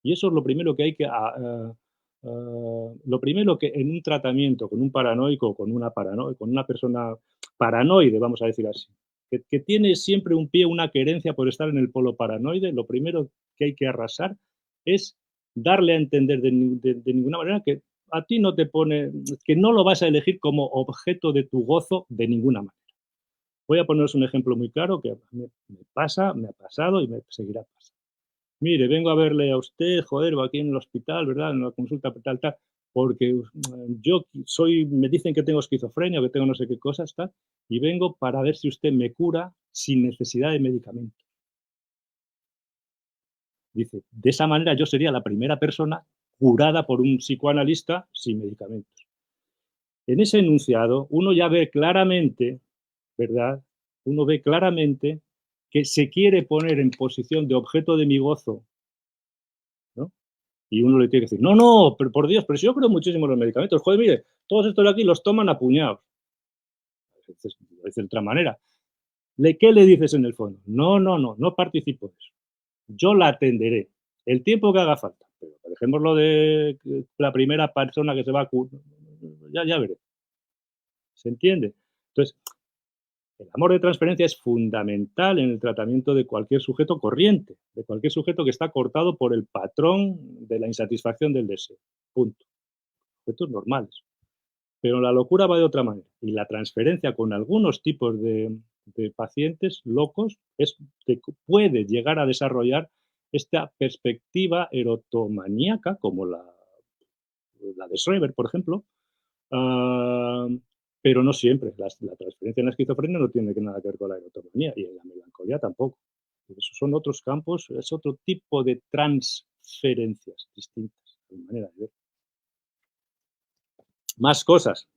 Y eso es lo primero que hay que... lo primero que en un tratamiento con un paranoico, con una persona paranoide, vamos a decir así, que tiene siempre un pie, una querencia por estar en el polo paranoide, lo primero que hay que arrasar es darle a entender de ninguna manera que a ti no te pone, que no lo vas a elegir como objeto de tu gozo de ninguna manera. Voy a poneros un ejemplo muy claro que me pasa, me ha pasado y me seguirá pasando. Mire, vengo a verle a usted, joder, o aquí en el hospital, ¿verdad? En la consulta, tal, tal, porque me dicen que tengo esquizofrenia o que tengo no sé qué cosas, tal, y vengo para ver si usted me cura sin necesidad de medicamento. Dice, de esa manera yo sería la primera persona curada por un psicoanalista sin medicamentos. En ese enunciado uno ya ve claramente, ¿verdad? Uno ve claramente que se quiere poner en posición de objeto de mi gozo, ¿no? Y uno le tiene que decir, no, no, pero por Dios, pero si yo creo muchísimo en los medicamentos, joder, mire, todos estos de aquí los toman a puñados. Entonces, lo dice de otra manera. ¿Qué le dices en el fondo? No, no, no, no participo de eso. Yo la atenderé el tiempo que haga falta. Pero dejemos lo de la primera persona que se va a curar. Ya veré. ¿Se entiende? Entonces, el amor de transferencia es fundamental en el tratamiento de cualquier sujeto corriente, de cualquier sujeto que está cortado por el patrón de la insatisfacción del deseo. Punto. Sujetos normales. Pero la locura va de otra manera. Y la transferencia con algunos tipos de pacientes locos puede llegar a desarrollar esta perspectiva erotomaníaca, como la de Schreber, por ejemplo, pero no siempre. La transferencia en la esquizofrenia no tiene nada que ver con la erotomanía y en la melancolía tampoco. Esos son otros campos, es otro tipo de transferencias distintas, de manera de ver. Más cosas.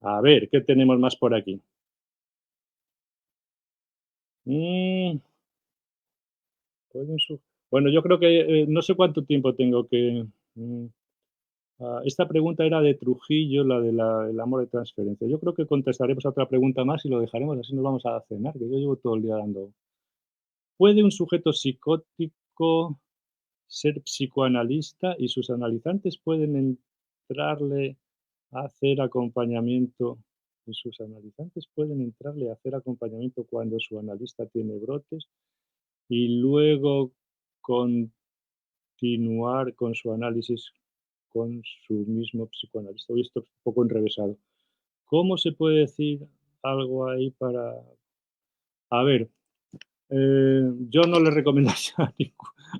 A ver, ¿qué tenemos más por aquí? Mm, bueno, yo creo que no sé cuánto tiempo tengo que... esta pregunta era de Trujillo, la del amor de transferencia. Yo creo que contestaremos a otra pregunta más y lo dejaremos, así nos vamos a cenar, que yo llevo todo el día dando. ¿Puede un sujeto psicótico ser psicoanalista y sus analizantes pueden entrarle a hacer acompañamiento? Y sus analizantes pueden entrarle a hacer acompañamiento cuando su analista tiene brotes y luego continuar con su análisis con su mismo psicoanalista. Hoy esto es un poco enrevesado. ¿Cómo se puede decir algo ahí para...? A ver, yo no le recomendaría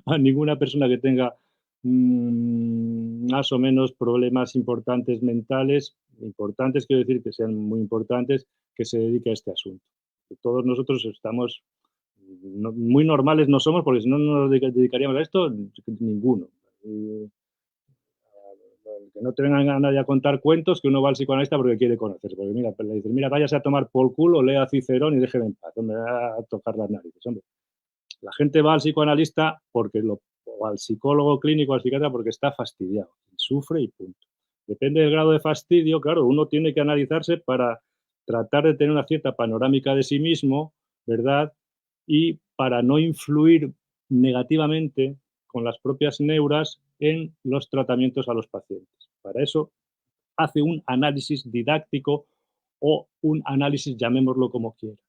a ninguna persona que tenga más o menos problemas importantes mentales, importantes quiero decir que sean muy importantes, que se dedique a este asunto. Todos nosotros estamos muy normales, no somos, porque si no nos dedicaríamos a esto, ninguno. Que no tengan a nadie a contar cuentos, que uno va al psicoanalista porque quiere conocerse. Porque mira, le dicen, mira, váyase a tomar por culo, lea Cicerón y déjeme en paz, hombre, a tocar las narices, hombre. La gente va al psicoanalista o al psicólogo clínico, al psiquiatra, porque está fastidiado, sufre y punto. Depende del grado de fastidio, claro, uno tiene que analizarse para tratar de tener una cierta panorámica de sí mismo, ¿verdad? Y para no influir negativamente con las propias neuras en los tratamientos a los pacientes. Para eso hace un análisis didáctico o un análisis, llamémoslo como quiera,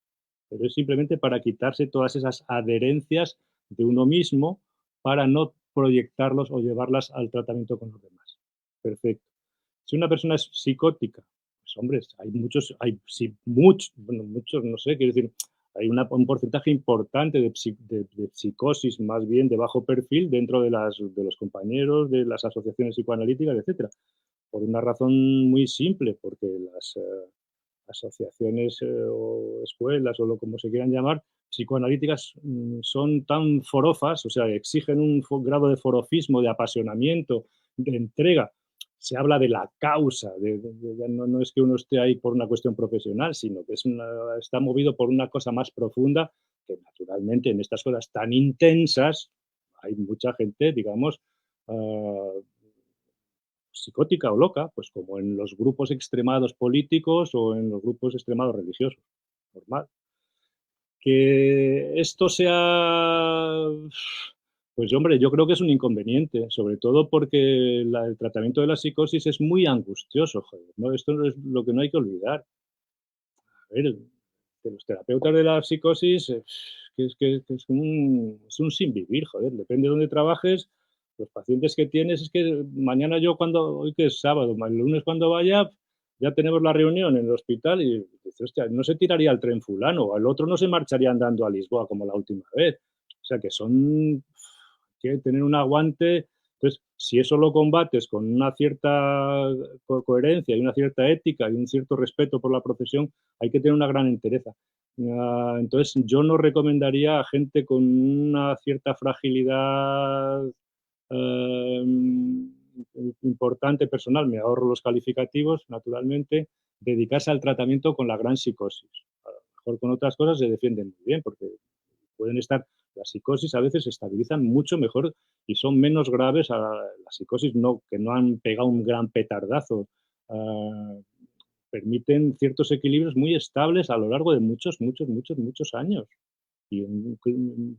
pero es simplemente para quitarse todas esas adherencias de uno mismo para no proyectarlos o llevarlas al tratamiento con los demás. Perfecto. Si una persona es psicótica, pues hombre, hay muchos, sí, muchos, bueno, muchos, no sé, quiero decir, hay un porcentaje importante de psicosis más bien de bajo perfil dentro de los compañeros, de las asociaciones psicoanalíticas, etcétera. Por una razón muy simple, porque las asociaciones o escuelas o lo como se quieran llamar, psicoanalíticas son tan forofas, o sea, exigen un grado de forofismo, de apasionamiento, de entrega. Se habla de la causa, no, no, es que uno esté ahí por una cuestión profesional, sino que está movido por una cosa más profunda, que naturalmente en estas cosas tan intensas hay mucha gente, digamos, uh, psicótica o loca, pues como en los grupos extremados políticos o en los grupos extremados religiosos. Normal. Que esto sea, pues hombre, yo creo que es un inconveniente, sobre todo porque el tratamiento de la psicosis es muy angustioso, joder, ¿no? Esto es lo que no hay que olvidar. A ver, que los terapeutas de la psicosis que es un sin vivir, joder, depende de dónde trabajes, los pacientes que tienes, es que mañana hoy que es sábado, el lunes cuando vaya, ya tenemos la reunión en el hospital y dices, hostia, no se tiraría el tren fulano, o el otro no se marcharía andando a Lisboa como la última vez. O sea que hay que tener un aguante. Entonces, si eso lo combates con una cierta coherencia y una cierta ética y un cierto respeto por la profesión, hay que tener una gran entereza. Entonces, yo no recomendaría a gente con una cierta fragilidad eh, importante personal, me ahorro los calificativos, naturalmente, dedicarse al tratamiento con la gran psicosis. A lo mejor con otras cosas se defienden muy bien, porque pueden estar, las psicosis a veces se estabilizan mucho mejor y son menos graves a la psicosis que no han pegado un gran petardazo. Uh, Permiten ciertos equilibrios muy estables a lo largo de muchos, muchos, muchos, muchos años. Y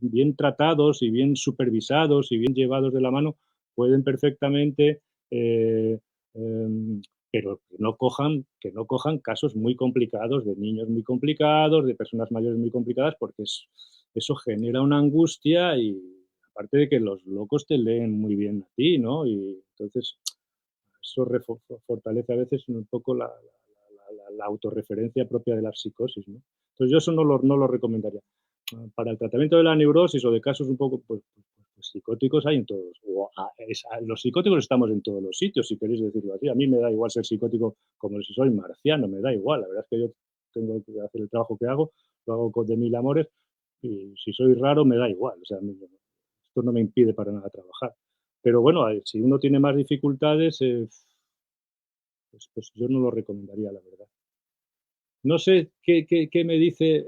bien tratados y bien supervisados y bien llevados de la mano, pueden perfectamente, pero que no cojan casos muy complicados, de niños muy complicados, de personas mayores muy complicadas, porque eso genera una angustia y aparte de que los locos te leen muy bien a ti, ¿no? Y entonces eso fortalece a veces un poco la autorreferencia propia de la psicosis, ¿no? Entonces yo eso no lo recomendaría. Para el tratamiento de la neurosis o de casos un poco pues psicóticos hay en todos. Los psicóticos estamos en todos los sitios, si queréis decirlo así. A mí me da igual ser psicótico como si soy marciano, me da igual. La verdad es que yo tengo que hacer el trabajo que hago, lo hago de mil amores y si soy raro me da igual. O sea, esto no me impide para nada trabajar. Pero bueno, si uno tiene más dificultades, pues yo no lo recomendaría, la verdad. No sé qué me dice.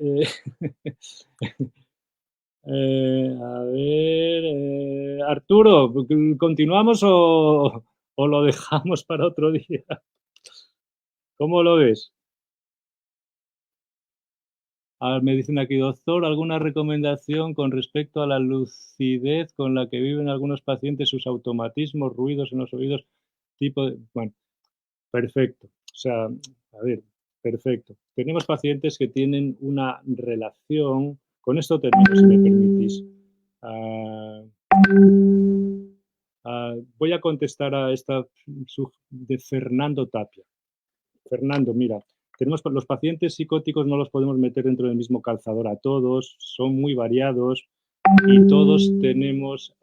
A ver, Arturo, ¿continuamos o lo dejamos para otro día? ¿Cómo lo ves? Me dicen aquí, doctor, ¿alguna recomendación con respecto a la lucidez con la que viven algunos pacientes, sus automatismos, ruidos en los oídos, bueno, perfecto. O sea, a ver, perfecto. Tenemos pacientes que tienen una relación, con esto termino, si me permitís. Ah, voy a contestar a esta de Fernando Tapia. Fernando, mira, tenemos los pacientes psicóticos no los podemos meter dentro del mismo calzador a todos, son muy variados y todos tenemos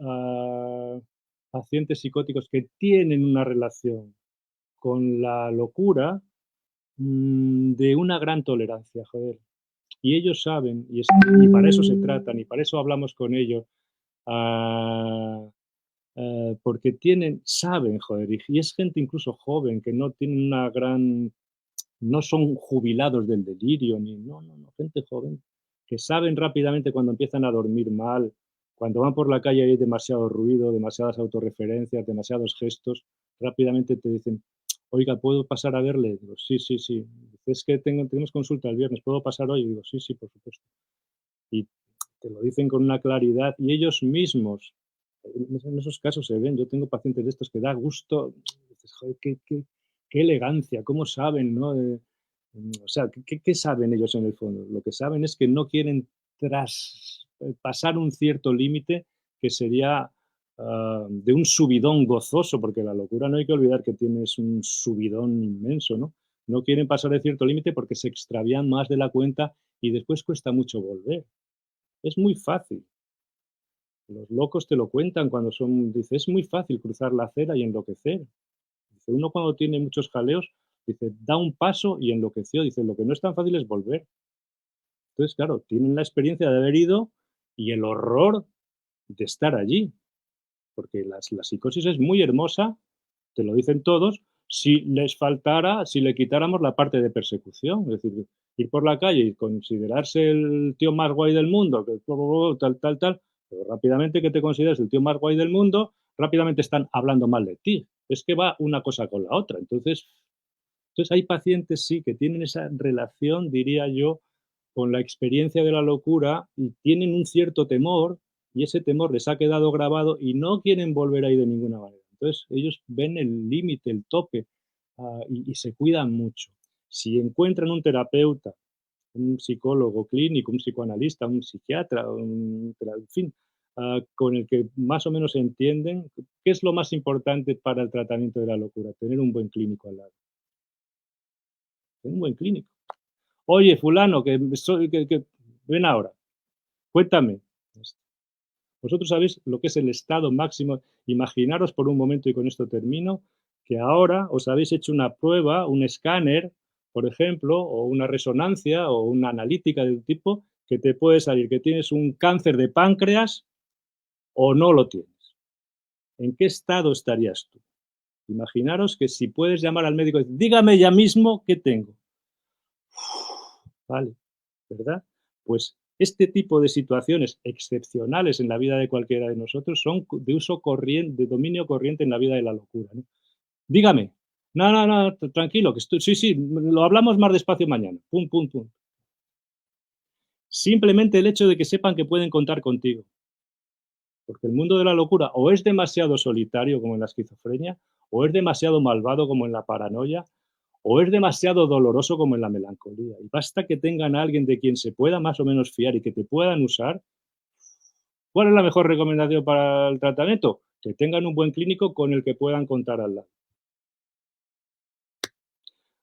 pacientes psicóticos que tienen una relación con la locura de una gran tolerancia, joder. Y ellos saben, y para eso se tratan, y para eso hablamos con ellos, porque saben, joder, y es gente incluso joven, que no tienen una gran, no son jubilados del delirio, no, gente joven, que saben rápidamente cuando empiezan a dormir mal, cuando van por la calle y hay demasiado ruido, demasiadas autorreferencias, demasiados gestos, rápidamente te dicen: "Oiga, ¿puedo pasar a verle?". Digo: "Sí, sí, sí". Dice: "Es que tenemos consulta el viernes, ¿puedo pasar hoy?". Digo: "Sí, sí, por supuesto". Y te lo dicen con una claridad y ellos mismos, en esos casos se ven. Yo tengo pacientes de estos que da gusto, dices: "Joder, qué elegancia, cómo saben", ¿no? O sea, ¿qué saben ellos en el fondo? Lo que saben es que no quieren pasar un cierto límite que sería, de un subidón gozoso, porque la locura no hay que olvidar que tienes un subidón inmenso, ¿no? No quieren pasar de cierto límite porque se extravían más de la cuenta y después cuesta mucho volver. Es muy fácil. Los locos te lo cuentan cuando son, dice, es muy fácil cruzar la acera y enloquecer. Dice, uno cuando tiene muchos jaleos, dice, da un paso y enloqueció. Dice, lo que no es tan fácil es volver. Entonces, claro, tienen la experiencia de haber ido y el horror de estar allí, porque la psicosis es muy hermosa, te lo dicen todos, si les faltara, si le quitáramos la parte de persecución, es decir, ir por la calle y considerarse el tío más guay del mundo, que tal, tal, tal, pero rápidamente que te consideres el tío más guay del mundo, rápidamente están hablando mal de ti. Es que va una cosa con la otra. Entonces hay pacientes, sí, que tienen esa relación, diría yo, con la experiencia de la locura y tienen un cierto temor y ese temor les ha quedado grabado y no quieren volver ahí de ninguna manera. Entonces ellos ven el límite, el tope, y se cuidan mucho. Si encuentran un terapeuta, un psicólogo clínico, un psicoanalista, un psiquiatra, en fin, con el que más o menos entienden, ¿qué es lo más importante para el tratamiento de la locura? Tener un buen clínico al lado, tener un buen clínico. Oye, fulano, que ven ahora, cuéntame. Vosotros sabéis lo que es el estado máximo. Imaginaros por un momento, y con esto termino, que ahora os habéis hecho una prueba, un escáner, por ejemplo, o una resonancia o una analítica de un tipo que te puede salir que tienes un cáncer de páncreas o no lo tienes. ¿En qué estado estarías tú? Imaginaros que si puedes llamar al médico y decir, dígame ya mismo qué tengo. Vale, ¿verdad? Pues este tipo de situaciones excepcionales en la vida de cualquiera de nosotros son de uso corriente, de dominio corriente en la vida de la locura, ¿no? Dígame. No, no, no, tranquilo, que estoy, sí, sí, lo hablamos más despacio mañana. Pum, pum, pum. Simplemente el hecho de que sepan que pueden contar contigo. Porque el mundo de la locura o es demasiado solitario como en la esquizofrenia, o es demasiado malvado como en la paranoia, o es demasiado doloroso como en la melancolía. Y basta que tengan a alguien de quien se pueda más o menos fiar y que te puedan usar. ¿Cuál es la mejor recomendación para el tratamiento? Que tengan un buen clínico con el que puedan contar al lado.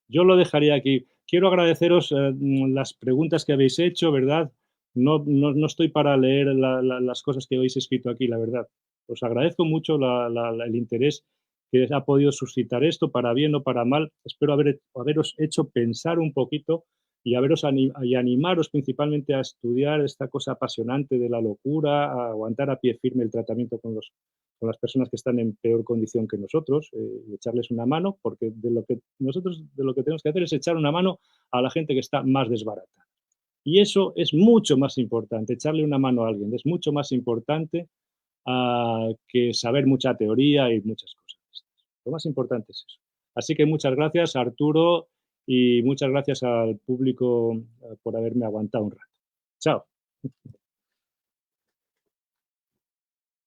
Yo lo dejaría aquí. Quiero agradeceros las preguntas que habéis hecho, ¿verdad? No estoy para leer las cosas que habéis escrito aquí, la verdad. Os agradezco mucho el interés que ha podido suscitar esto, para bien o para mal. Espero haberos hecho pensar un poquito y y animaros principalmente a estudiar esta cosa apasionante de la locura, a aguantar a pie firme el tratamiento con las personas que están en peor condición que nosotros, y echarles una mano, porque nosotros de lo que tenemos que hacer es echar una mano a la gente que está más desbaratada. Y eso es mucho más importante, echarle una mano a alguien, es mucho más importante que saber mucha teoría y muchas cosas. Lo más importante es eso. Así que muchas gracias, Arturo, y muchas gracias al público por haberme aguantado un rato. Chao.